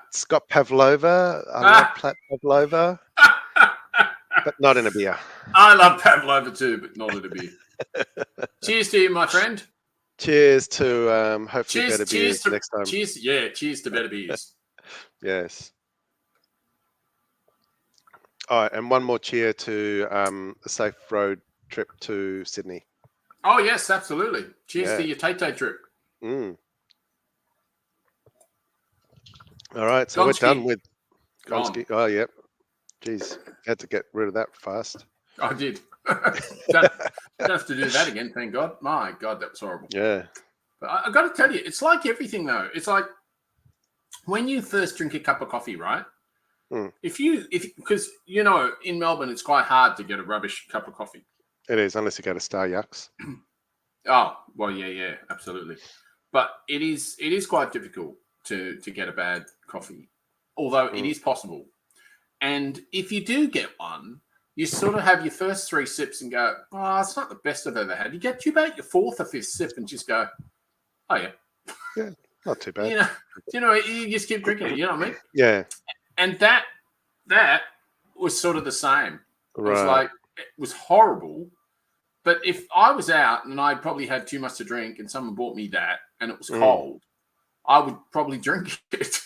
It's got Pavlova. I love Pavlova, but not in a beer. I love Pavlova too, but not in a beer. Cheers to you, my friend. Cheers to hopefully better beers next time. Cheers to better beers. Yes. All right, and one more cheer to a safe road trip to Sydney. Oh yes, absolutely. Cheers to your Taytay trip. All right, so we're done with Gonski. Oh, yep. Jeez, had to get rid of that fast. I did. Don't have to do that again, thank God. My God, that was horrible. Yeah. But I got to tell you, it's like everything, though. It's like when you first drink a cup of coffee, right? Because, you know, in Melbourne, it's quite hard to get a rubbish cup of coffee. It is, unless you go to Star Yucks. Oh, well, yeah, absolutely. But it is quite difficult to get a bad coffee, although it is possible. And if you do get one, you sort of have your first 3 sips and go, oh, it's not the best I've ever had. You get to about your 4th or 5th sip and just go, oh, yeah. Yeah, not too bad. You just keep drinking it, you know what I mean? Yeah. And that was sort of the same. It was Right. like, it was horrible. But if I was out and I probably had too much to drink and someone bought me that and it was cold, I would probably drink it.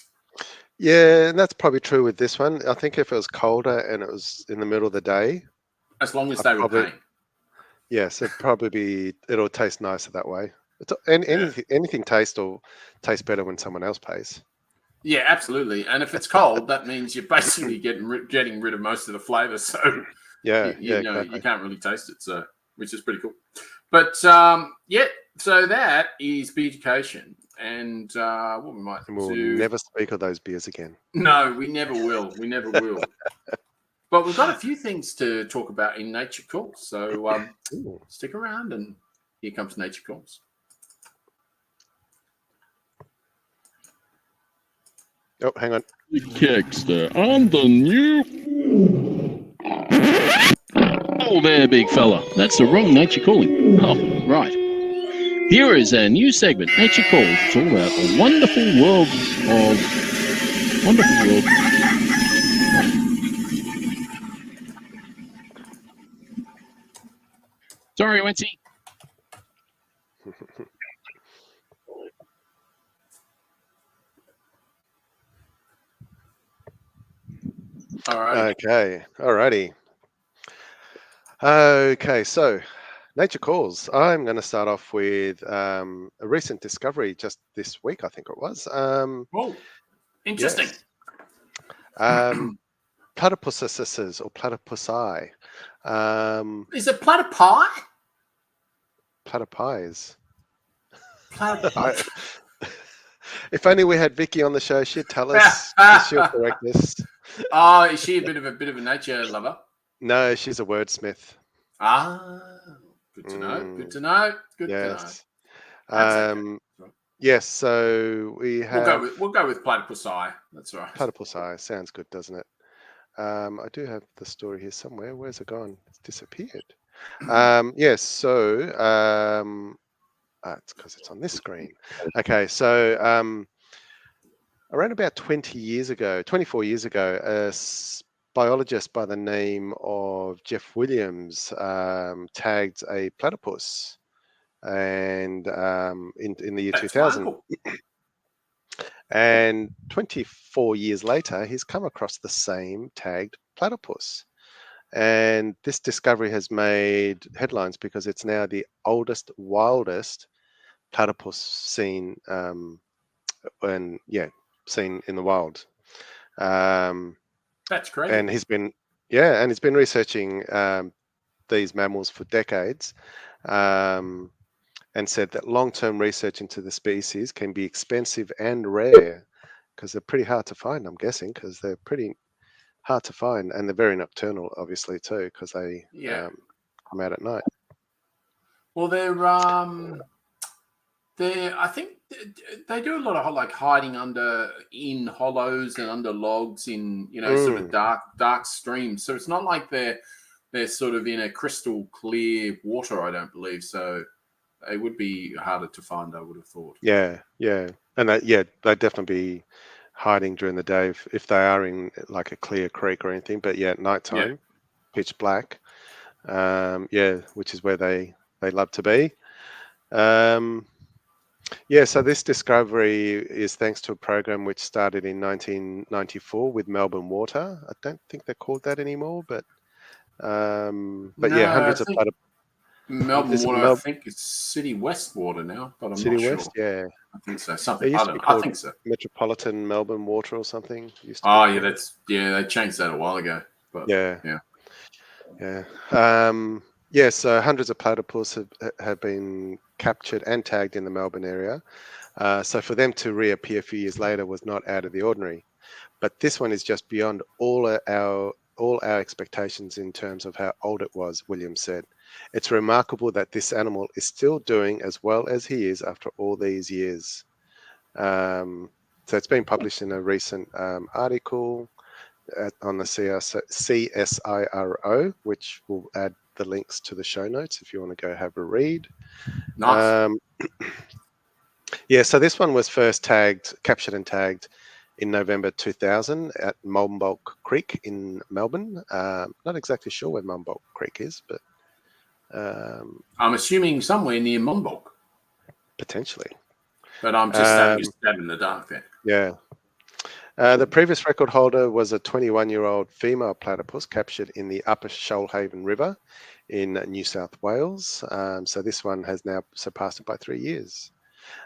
Yeah, and that's probably true with this one. I think if it was colder and it was in the middle of the day, as long as they were paying. Yes, it'll taste nicer that way. Anything tastes better when someone else pays. Yeah, absolutely. And if it's cold, that means you're basically getting rid of most of the flavor. So exactly. You can't really taste it. So which is pretty cool. But so that is Beerducation. And what we might we'll do. never speak of those beers again. No, we never will. We never will. But we've got a few things to talk about in Nature Calls. So stick around and here comes Nature Calls. Oh, hang on. Kegsta on the new. Oh, there, big fella. That's the wrong Nature Calling. Oh, right. Here is our new segment, Nature Calls. It's all about the wonderful world. Sorry, Wencee. All right. Okay. Alrighty. Okay. So, Nature Calls. I'm going to start off with a recent discovery just this week. I think it was. Oh, interesting. Yes. Platypuses or platypusi. Is it platypi? Platypies. Platypi. If only we had Vicky on the show, she'd tell us. She'll correct us. Oh, is she a bit of a nature lover? No, she's a wordsmith. Ah, good to know. Good to know. Good to know. Yes. So we have. We'll go with platypusi. That's right. Platypusi sounds good, doesn't it? I do have the story here somewhere. Where's it gone? It's disappeared. Yes. So it's because it's on this screen. Okay. So around about 24 years ago, a biologist by the name of Jeff Williams tagged a platypus, and in the year 2000, And 24 years later, he's come across the same tagged platypus. And this discovery has made headlines because it's now the oldest, wildest platypus seen, seen in the wild. That's crazy. And he's been researching these mammals for decades, and said that long-term research into the species can be expensive and rare because they're pretty hard to find. I'm guessing because they're pretty hard to find, and they're very nocturnal, obviously too, because they come out at night. Well, I think they do a lot of like hiding in hollows and under logs in sort of dark streams. So it's not like they're sort of in a crystal clear water. I don't believe so. It would be harder to find, I would have thought. Yeah, and they'd definitely be hiding during the day if they are in like a clear creek or anything. But at nighttime, pitch black. Which is where they love to be. So this discovery is thanks to a program which started in 1994 with Melbourne Water. I don't think they're called that anymore, but hundreds of Melbourne Water, I think it's City West Water now, but I'm City not West, sure. I think so. Something. I think so. Metropolitan Melbourne Water or something. They changed that a while ago. But so hundreds of platypus have been captured and tagged in the Melbourne area. So for them to reappear a few years later was not out of the ordinary. But this one is just beyond all our expectations in terms of how old it was, William said. It's remarkable that this animal is still doing as well as he is after all these years. So it's been published in a recent article on the CSIRO, which will add the links to the show notes if you want to go have a read. Nice. So this one was first captured and tagged in November 2000 at Mulmbulk Creek in Melbourne. Not exactly sure where Mulmbulk Creek is, but I'm assuming somewhere near Mulmbulk. Potentially. But I'm just having a stab in the dark there. Yeah. The previous record holder was a 21-year-old female platypus captured in the Upper Shoalhaven River in New South Wales. So this one has now surpassed it by 3 years.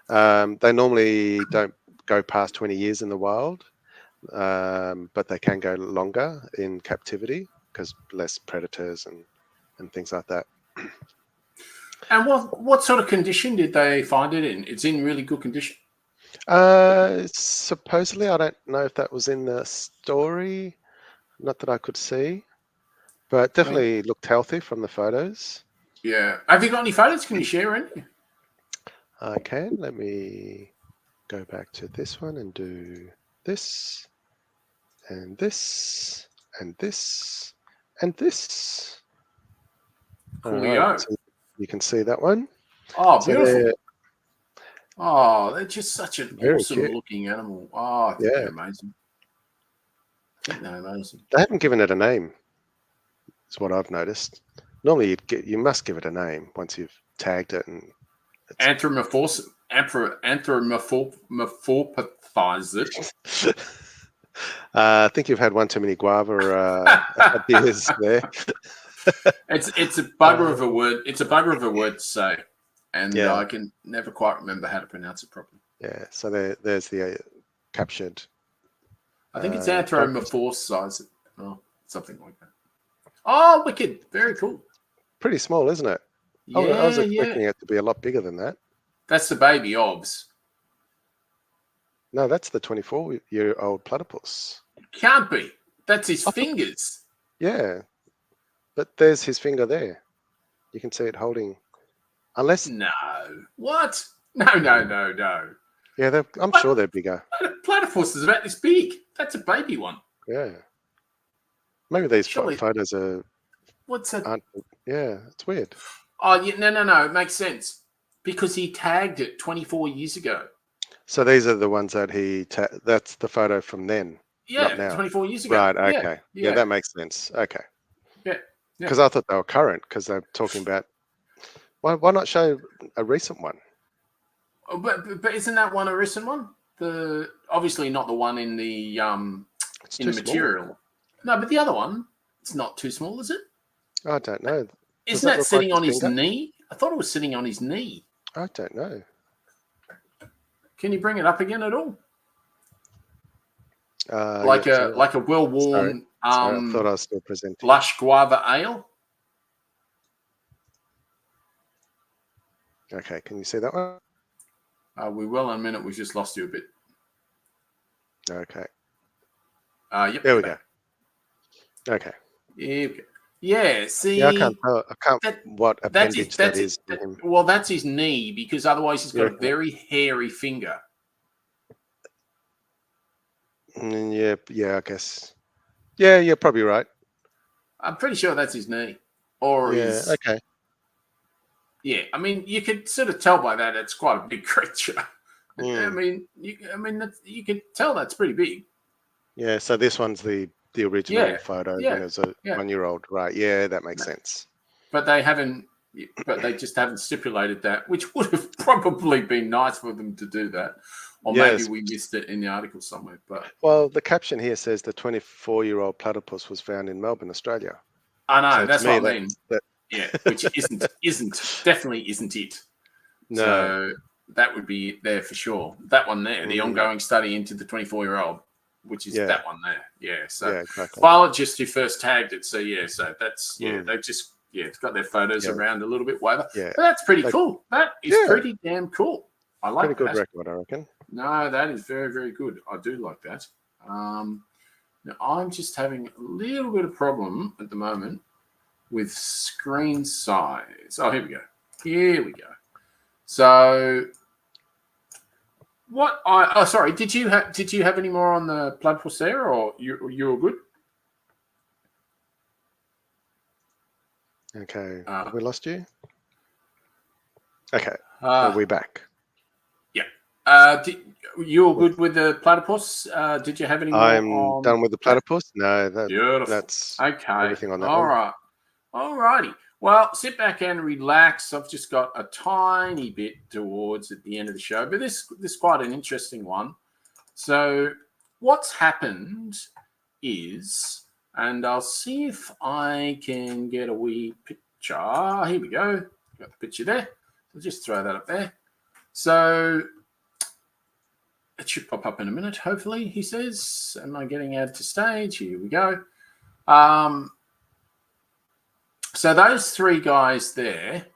They normally don't go past 20 years in the wild, but they can go longer in captivity because less predators and things like that. And what sort of condition did they find it in? It's in really good condition. Supposedly, I don't know if that was in the story, not that I could see, but definitely looked healthy from the photos. Yeah. Have you got any photos? Can you share any? I can. Let me go back to this one and do this, and this, and this, and this. Coolio. So you can see that one. Oh, So beautiful. They're just such an awesome looking animal. I think they're amazing. They haven't given it a name. Is what I've noticed. Normally, you must give it a name once you've tagged it. And anthropomorphized it. I think you've had one too many guava beers there. It's a bugger of a word. It's a bugger of a word to say, and I can never quite remember how to pronounce it properly. Yeah. So there's the captured. I think it's anthropomorphized, something like that. Oh, wicked! Very cool. Pretty small, isn't it? I was expecting it to be a lot bigger than that. That's the baby obs. No, that's the 24-year-old platypus. Can't be. That's his fingers. Yeah. But there's his finger there. You can see it holding. Unless. No. What? No. Yeah, I'm sure they're bigger. Platypus is about this big. That's a baby one. Yeah. Maybe these photos are. What's that? Yeah, it's weird. Oh, yeah, no. It makes sense. Because he tagged it 24 years ago. So these are the ones that that's the photo from then. Yeah, 24 years ago. Right, okay. Yeah, that makes sense. Okay. Yeah. Because I thought they were current because they're talking about. Why not show a recent one? Oh, but isn't that one a recent one? obviously not the one in the in the material. No, but the other one, it's not too small, is it? I don't know. Isn't that sitting on his knee? I thought it was sitting on his knee. I don't know. Can you bring it up again at all? Yeah, like a well-worn Sorry, I thought I was still presenting. Lush Guava Ale. Okay, can you see that one? We will in a minute. We've just lost you a bit. Okay. Yep. There we go. Okay. Yeah. See. Yeah, I can't tell. What appendage that is to him. Well, that's his knee, because otherwise he's got a very hairy finger. Yeah, I guess. Yeah, you're probably right. I'm pretty sure that's his knee. Or his... okay. Yeah, I mean, you could sort of tell by that it's quite a big creature. I mean, you could tell that's pretty big. Yeah, so this one's the original photo when it was a 1-year-old, right? Yeah, that makes sense. But they just haven't stipulated that, which would have probably been nice for them to do that. Or maybe we missed it in the article somewhere. But well, the caption here says the 24-year-old platypus was found in Melbourne, Australia. I know, so that's what I mean. Yeah, which definitely isn't it. No. So that would be there for sure. That one there, the ongoing study into the 24-year-old, which is that one there. Yeah. So exactly. biologists who first tagged it. So so that's they've just it's got their photos around a little bit, whatever. Yeah. But that's pretty cool. That is pretty damn cool. I like pretty that. good record, I reckon. No, that is very, very good. I do like that. Now I'm just having a little bit of problem at the moment with screen size. Oh, here we go. Here we go. So, sorry. Did you have any more on the platypus there, or you were good? Okay. Have we lost you? Okay. We're back. Yeah. You all good with the platypus? Did you have any more? I'm done with the platypus. No, that's okay. Everything on that. All right. All righty. Well, sit back and relax. I've just got a tiny bit towards at the end of the show, but this is quite an interesting one. So what's happened is, and I'll see if I can get a wee picture. Here we go. Got the picture there. I'll just throw that up there. So it should pop up in a minute, hopefully, he says. Am I getting added to stage? Here we go. So those three guys there,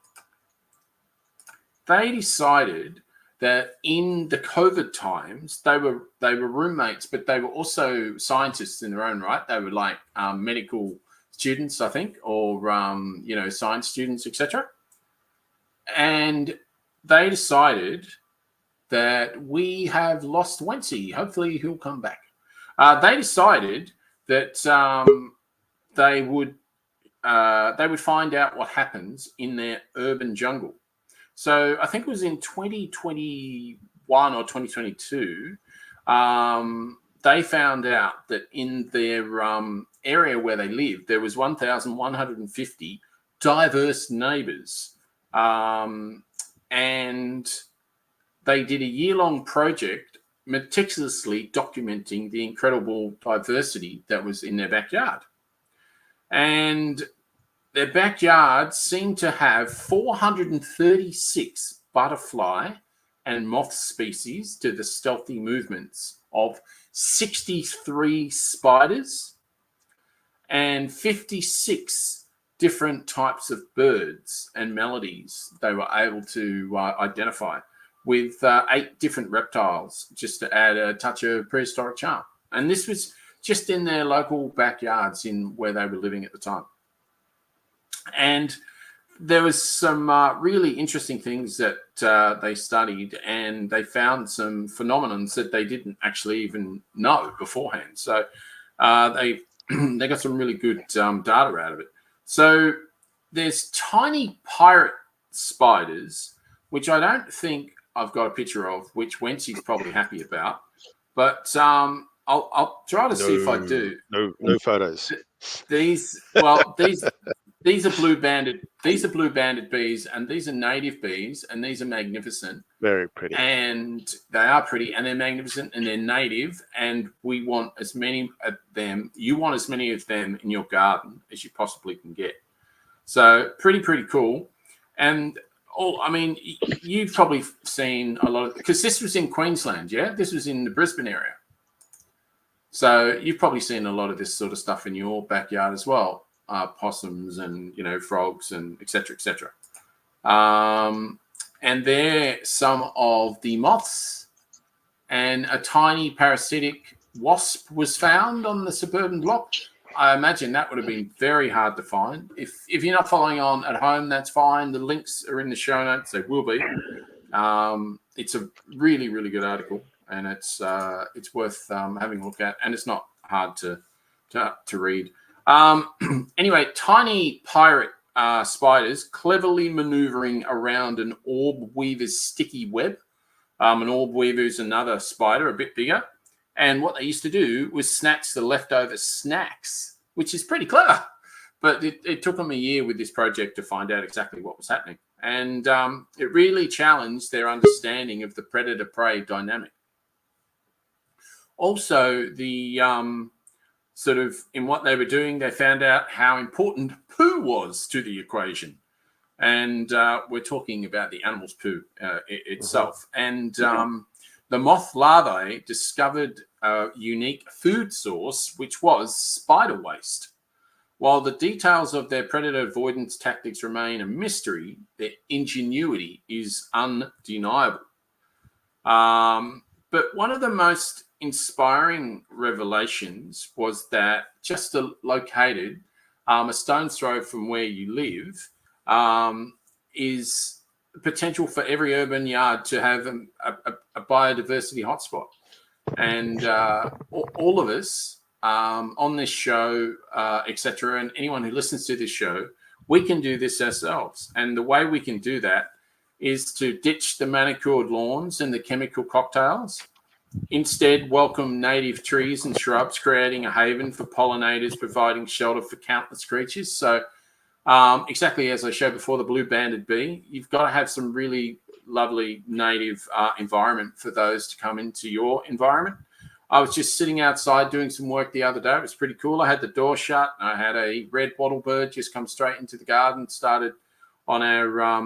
they decided that in the COVID times, they were roommates, but they were also scientists in their own right. They were like medical students, I think, or science students, etc. And they decided that we have lost Wencee. Hopefully, he'll come back. They decided that they would find out what happens in their urban jungle. So I think it was in 2021 or 2022, they found out that in their area where they lived, there was 1,150 diverse neighbours. And they did a year-long project meticulously documenting the incredible diversity that was in their backyard. And their backyard seemed to have 436 butterfly and moth species to the stealthy movements of 63 spiders and 56 different types of birds and melodies they were able to identify, with 8 different reptiles, just to add a touch of prehistoric charm. And this was just in their local backyards in where they were living at the time. And there was some really interesting things that they studied, and they found some phenomena that they didn't actually even know beforehand. So they got some really good data out of it. So there's tiny pirate spiders, which I don't think I've got a picture of, which Wencee's probably happy about. But I'll try to see if I do. No photos. These These are blue banded. These are blue banded bees, and these are native bees, and these are magnificent. Very pretty. And they are pretty, and they're magnificent, and they're native. And we want as many of them. You want as many of them in your garden as you possibly can get. So pretty cool. And I mean, you've probably seen a lot of, because this was in Queensland, yeah. This was in the Brisbane area. So you've probably seen a lot of this sort of stuff in your backyard as well. Possums and, frogs and et cetera. And they're some of the moths, and a tiny parasitic wasp was found on the suburban block. I imagine that would have been very hard to find. If you're not following on at home, that's fine. The links are in the show notes. They will be. It's a really, really good article, and it's worth having a look at, and it's not hard to read. Anyway, tiny pirate spiders cleverly maneuvering around an orb weaver's sticky web. An orb weaver is another spider, a bit bigger. And what they used to do was snatch the leftover snacks, which is pretty clever. But it took them a year with this project to find out exactly what was happening. And it really challenged their understanding of the predator-prey dynamic. Also, the sort of in what they were doing, they found out how important poo was to the equation. And we're talking about the animal's poo itself. And the moth larvae discovered a unique food source, which was spider waste. While the details of their predator avoidance tactics remain a mystery, their ingenuity is undeniable. But one of the most inspiring revelations was that just located a stone's throw from where you live is potential for every urban yard to have a biodiversity hotspot. And all of us on this show, etc., and anyone who listens to this show, we can do this ourselves. And the way we can do that is to ditch the manicured lawns and the chemical cocktails. Instead, welcome native trees and shrubs, creating a haven for pollinators, providing shelter for countless creatures. So exactly as I showed before, the blue banded bee, you've got to have some really lovely native environment for those to come into your environment. I was just sitting outside doing some work the other day. It was pretty cool. I had the door shut. I had a red wattlebird just come straight into the garden, started on our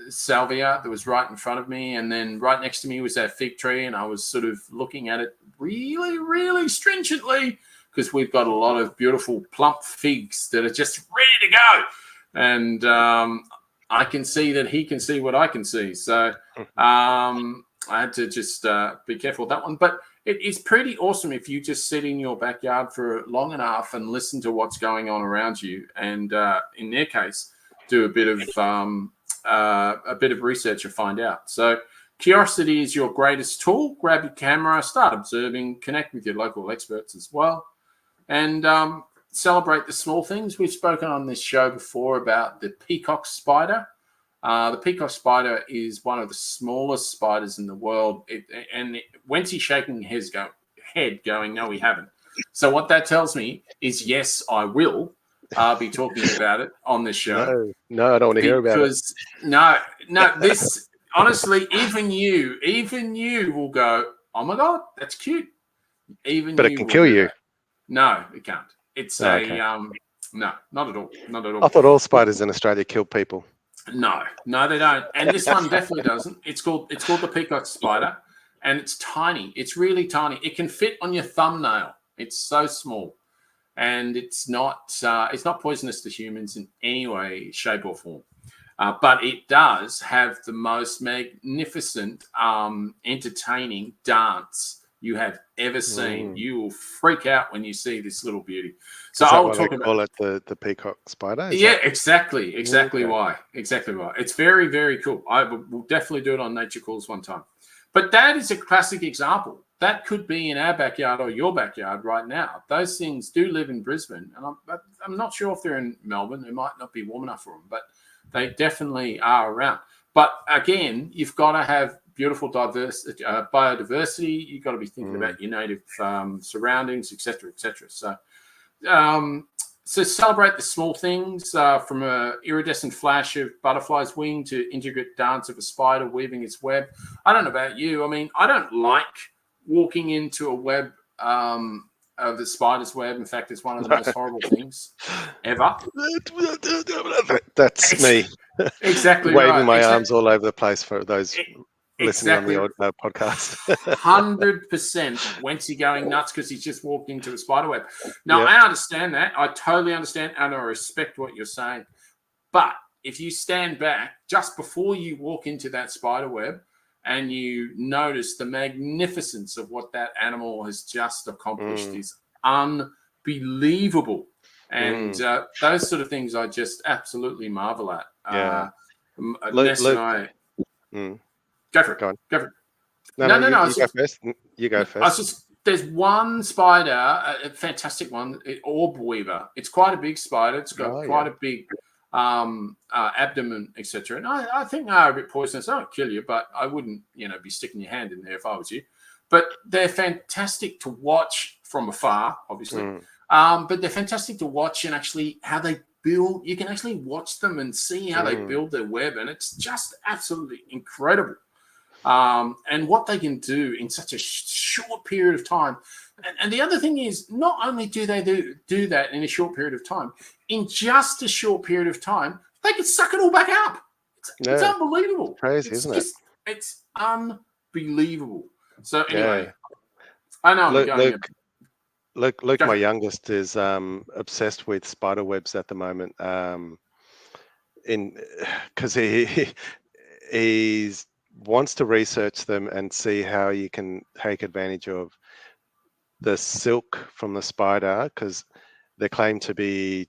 salvia that was right in front of me. And then right next to me was that fig tree. And I was sort of looking at it really, really stringently because we've got a lot of beautiful plump figs that are just ready to go. And I can see that he can see what I can see. So I had to just be careful with that one. But it is pretty awesome if you just sit in your backyard for long enough and listen to what's going on around you. And in their case, do a bit of research to find out. So curiosity is your greatest tool. Grab your camera, start observing, connect with your local experts as well, and celebrate the small things. We've spoken on this show before about the peacock spider. The peacock spider is one of the smallest spiders in the world. Wencee shaking his head going, no, we haven't. So what that tells me is, yes, I will be talking about it on this show. No, I don't want to hear about it. Because this honestly, even you will go, oh my God, that's cute. But it can kill you. No, it can't. It's okay. No, not at all. Not at all. I thought all spiders in Australia kill people. No, they don't. And this one definitely doesn't. It's called the peacock spider, and it's tiny. It's really tiny. It can fit on your thumbnail. It's so small, and it's not poisonous to humans in any way, shape, or form. But it does have the most magnificent, entertaining dance you have ever seen. You will freak out when you see this little beauty. So I'll talk about it the peacock spider. Exactly why. It's very, very cool. I will definitely do it on Nature Calls one time. But that is a classic example. That could be in our backyard or your backyard right now. Those things do live in Brisbane, and I'm not sure if they're in Melbourne. It might not be warm enough for them, but they definitely are around. But again, you've got to have beautiful biodiversity. You've got to be thinking about your native surroundings, etc., etc. So So celebrate the small things, from a iridescent flash of butterfly's wing to intricate dance of a spider weaving its web. I don't know about you. I mean, I don't like walking into a web of the spider's web. In fact, it's one of the most horrible things ever. That's me. Exactly Waving right. my arms all over the place for those listening on the podcast. 100% Wencee going nuts because he's just walked into a spider web. Now, Yep. I understand that. I totally understand, and I respect what you're saying. But if you stand back just before you walk into that spider web and you notice the magnificence of what that animal has just accomplished is unbelievable. And those sort of things I just absolutely marvel at. Yeah. Ness and I... Go for it. Go on. Go for it. No. You go just, first. You go first. There's one spider, a fantastic one, orb weaver. It's quite a big spider. It's got quite a big abdomen, etc. And I think they are a bit poisonous. They don't kill you, but I wouldn't, be sticking your hand in there if I was you. But they're fantastic to watch from afar, obviously. But they're fantastic to watch and actually how they build. You can actually watch them and see how they build their web, and it's just absolutely incredible. And what they can do in such a short period of time. And the other thing is, not only do they do that in a short period of time, in just a short period of time, they can suck it all back up. It's unbelievable. Crazy, isn't it? It's unbelievable. So anyway, I know Luke, my youngest, is obsessed with spider webs at the moment. Because he wants to research them and see how you can take advantage of the silk from the spider, because they claim to be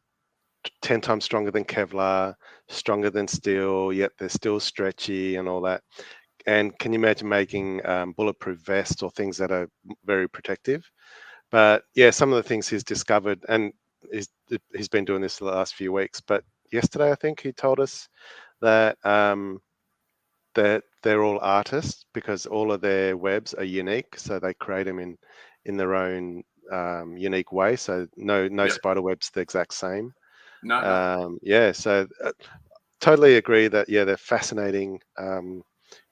10 times stronger than Kevlar, stronger than steel, yet they're still stretchy and all that. And can you imagine making bulletproof vests or things that are very protective? But yeah, some of the things he's discovered, and he's been doing this the last few weeks, but yesterday I think he told us that that they're all artists because all of their webs are unique, so they create them in their own unique way. So no spider web's the exact same. No. So totally agree that they're fascinating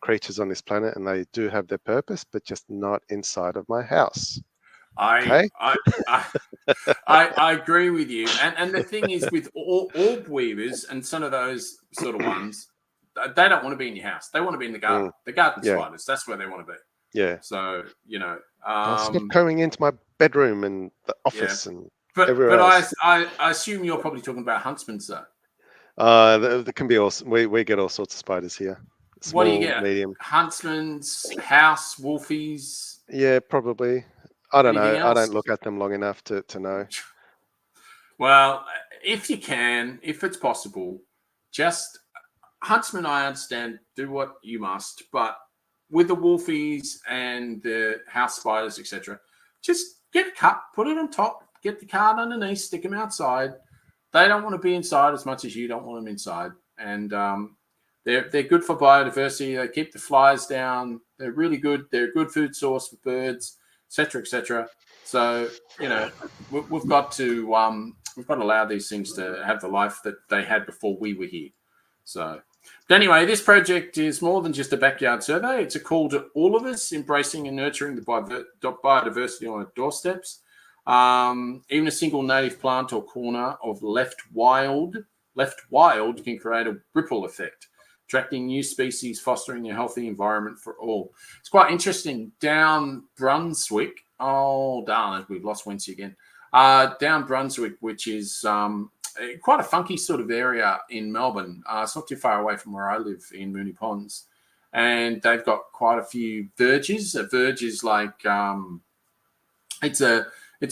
creatures on this planet, and they do have their purpose, but just not inside of my house. I agree with you. And the thing is, with orb weavers and some of those sort of ones, they don't want to be in your house. They want to be in the garden. The garden spiders. That's where they want to be. Yeah. So stop going into my bedroom and the office and everywhere else. I assume you're probably talking about huntsmans, though. There can be we get all sorts of spiders here. Small, what do you get? Medium. Huntsmans, house, wolfies. Yeah, probably. I don't Anything know. else? I don't look at them long enough to know. Well, if you can, if it's possible, just huntsman, I understand, do what you must, but with the wolfies and the house spiders, etc., just get a cup, put it on top, get the card underneath, stick them outside. They don't want to be inside as much as you don't want them inside. And they're good for biodiversity. They keep the flies down. They're really good. They're a good food source for birds, etc., etc. So we've got to allow these things to have the life that they had before we were here. So, but anyway, this project is more than just a backyard survey. It's a call to all of us embracing and nurturing the biodiversity on our doorsteps. Even a single native plant or corner of left wild can create a ripple effect, attracting new species, fostering a healthy environment for all. It's quite interesting. Down Brunswick, oh darn it, we've lost Wencee again. Down Brunswick, which is quite a funky sort of area in Melbourne. It's not too far away from where I live in Moonee Ponds, and they've got quite a few verges. A verge is like it's a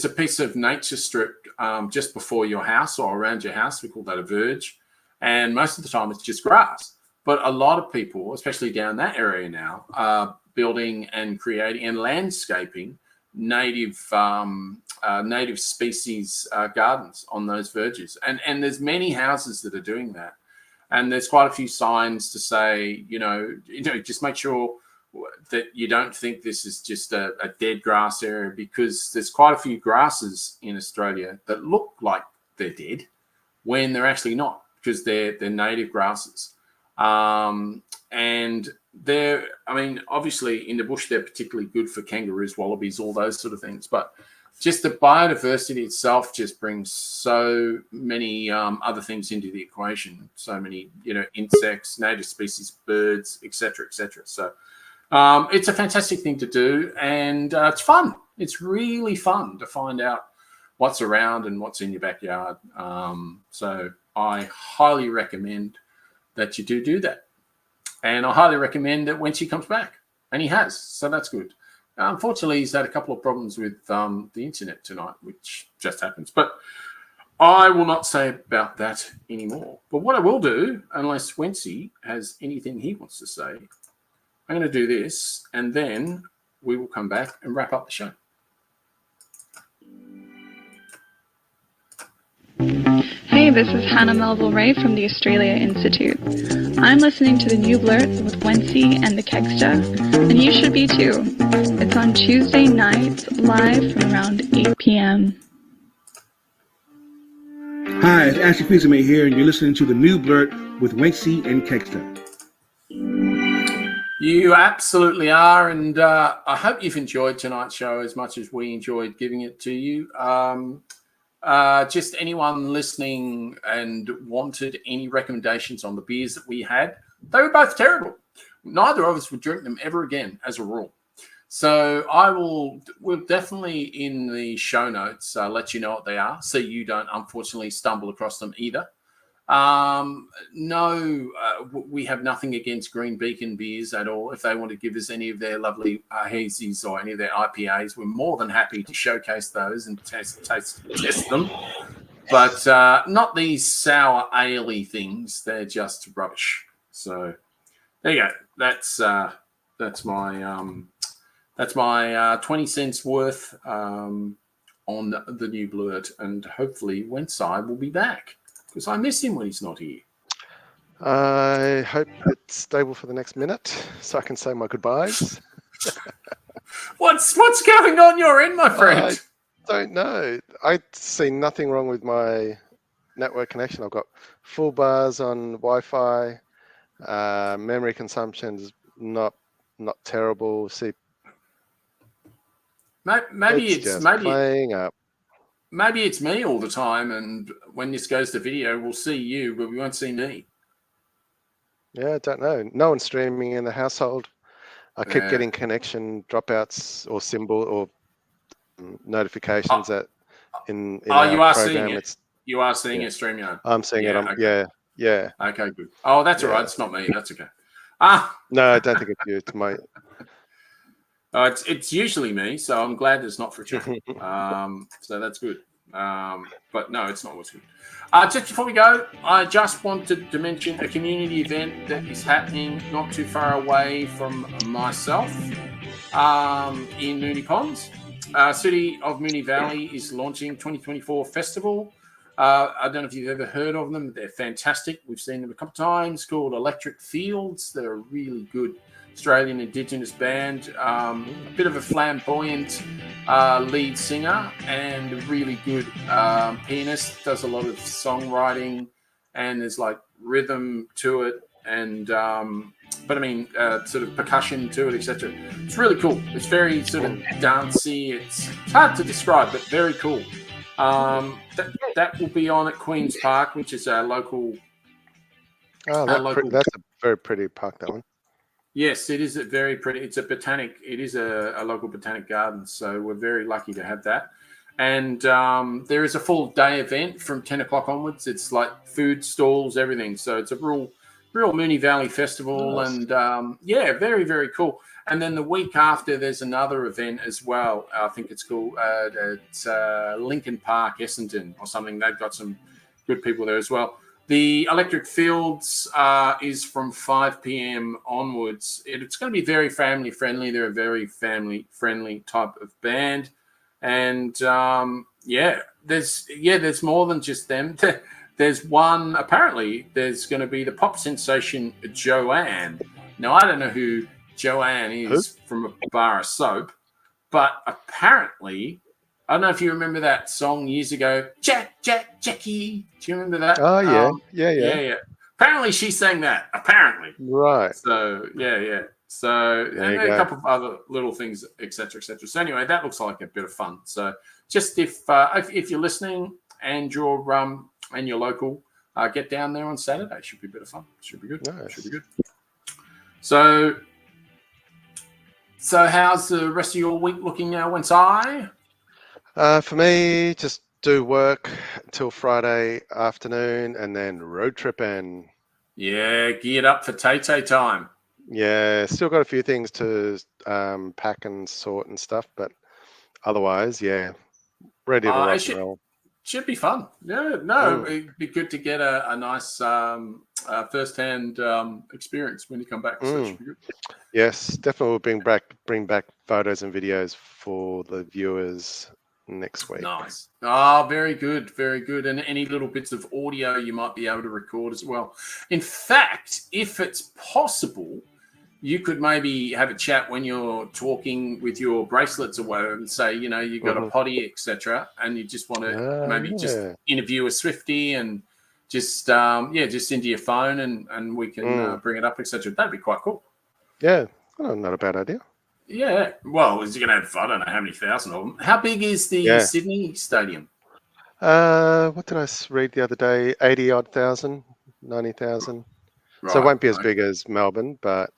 piece of nature strip just before your house or around your house. We call that a verge, and most of the time it's just grass. But a lot of people, especially down that area now, are building and creating and landscaping native species gardens on those verges. And there's many houses that are doing that. And there's quite a few signs to say, just make sure that you don't think this is just a dead grass area, because there's quite a few grasses in Australia that look like they're dead when they're actually not, because they're native grasses. And they're, I mean, obviously in the bush, they're particularly good for kangaroos, wallabies, all those sort of things. But just the biodiversity itself just brings so many other things into the equation. So many, insects, native species, birds, etc., etc. So it's a fantastic thing to do, and it's fun. It's really fun to find out what's around and what's in your backyard. So I highly recommend that you do that. And I highly recommend that Wencee comes back. And he has, so that's good. Unfortunately, he's had a couple of problems with the internet tonight, which just happens. But I will not say about that anymore. But what I will do, unless Wencee has anything he wants to say, I'm going to do this, and then we will come back and wrap up the show. Hey, this is Hannah Melville Ray from the Australia Institute. I'm listening to the new Blurt with Wencee and the Kegsta, and you should be too. It's on Tuesday nights, live from around 8 p.m. Hi, it's Ashley Fieserman here, and you're listening to the new Blurt with Wencee and Kegsta. You absolutely are, and I hope you've enjoyed tonight's show as much as we enjoyed giving it to you. Just anyone listening and wanted any recommendations on the beers that we had, they were both terrible. Neither of us would drink them ever again, as a rule. So we'll definitely in the show notes let you know what they are, so you don't unfortunately stumble across them either. We have nothing against Green Beacon beers at all. If they want to give us any of their lovely hazies or any of their IPAs, we're more than happy to showcase those and test them. But not these sour ale-y things. They're just rubbish. So there you go. That's my 20 cents worth on the new Blurt, and hopefully Wencee will be back, because I miss him when he's not here. I hope it's stable for the next minute so I can say my goodbyes. What's going on your end, my friend? I don't know. I see nothing wrong with my network connection. I've got full bars on Wi-Fi. Memory consumption is not terrible. Maybe it's playing up. Maybe it's me all the time, and when this goes to video, we'll see you, but we won't see me. Yeah, I don't know. No one's streaming in the household. I keep getting connection dropouts or symbol or notifications that in our you are program. seeing it. You are seeing it, StreamYard. I'm seeing it. Okay. Yeah. Okay, good. Oh, that's all right. It's not me. That's okay. No, I don't think it's you. It's my. It's usually me, so I'm glad it's not for chat. So that's good. But no, it's not what's good. Just before we go, I just wanted to mention a community event that is happening not too far away from myself in Moonee Ponds. City of Moonee Valley is launching 2024 festival. I don't know if you've ever heard of them. They're fantastic. We've seen them a couple of times, called Electric Fields. They're a really good Australian Indigenous band, a bit of a flamboyant lead singer and a really good pianist, does a lot of songwriting, and there's like rhythm to it, and sort of percussion to it, etc. It's really cool. It's very sort of dancey. It's hard to describe, but very cool. That will be on at Queen's Park, which is our local. That's a very pretty park, that one. Yes, it is very pretty. It's a botanic. It is a local botanic garden, so we're very lucky to have that. And there is a full day event from 10 o'clock onwards. It's like food stalls, everything. So it's a real Moonee Valley festival, and very, very cool. And then the week after, there's another event as well. I think it's called Lincoln Park, Essendon, or something. They've got some good people there as well. The Electric Fields is from 5 p.m. onwards. It's going to be very family friendly. They're a very family friendly type of band, and there's more than just them. There's one. Apparently, there's going to be the pop sensation Joanne. Now, I don't know who Joanne is from a bar of soap, but apparently I don't know if you remember that song years ago, Jackie. Do you remember that? Oh, yeah. Yeah. Apparently she sang that. Apparently. Right. So, yeah. So, There and you a go. couple of other little things, etc. So anyway, that looks like a bit of fun. So just if you're listening and you're local, get down there on Saturday. Should be a bit of fun. Should be good. Nice. Should be good. So how's the rest of your week looking now, Wencee? For me, just do work until Friday afternoon and then road tripping. Yeah, geared up for Taytay time. Yeah, still got a few things to pack and sort and stuff, but otherwise, yeah, ready to rock and roll. Should be fun. Yeah, no, it'd be good to get a nice first-hand experience when you come back. So it should be good. Yes, definitely will bring back photos and videos for the viewers next week. Nice. Oh, very good, very good. And any little bits of audio you might be able to record as well. In fact, if it's possible, you could maybe have a chat when you're talking with your bracelets or whatever and say, you've got a potty, etc., and you just want to just interview a Swiftie and just into your phone and we can bring it up, etc. That'd be quite cool. Yeah, not a bad idea. Yeah. Well, is he going to have, I don't know how many thousand of them. How big is the Sydney stadium? What did I read the other day? 80-odd thousand, 90,000. Right, so it won't be as big as Melbourne, but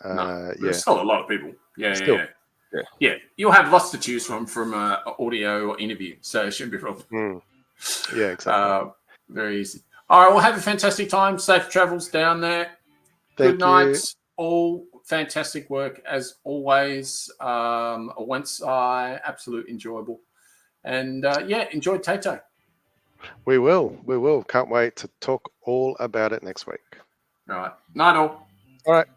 there's still a lot of people. Yeah. You'll have lots to choose from audio or interview, so it shouldn't be a problem. Yeah, exactly. Very easy. All right, well, have a fantastic time. Safe travels down there. Good nights. All fantastic work as always. Wencee, absolute enjoyable, and enjoy Taytay. We will. Can't wait to talk all about it next week. All right. Night all. All right.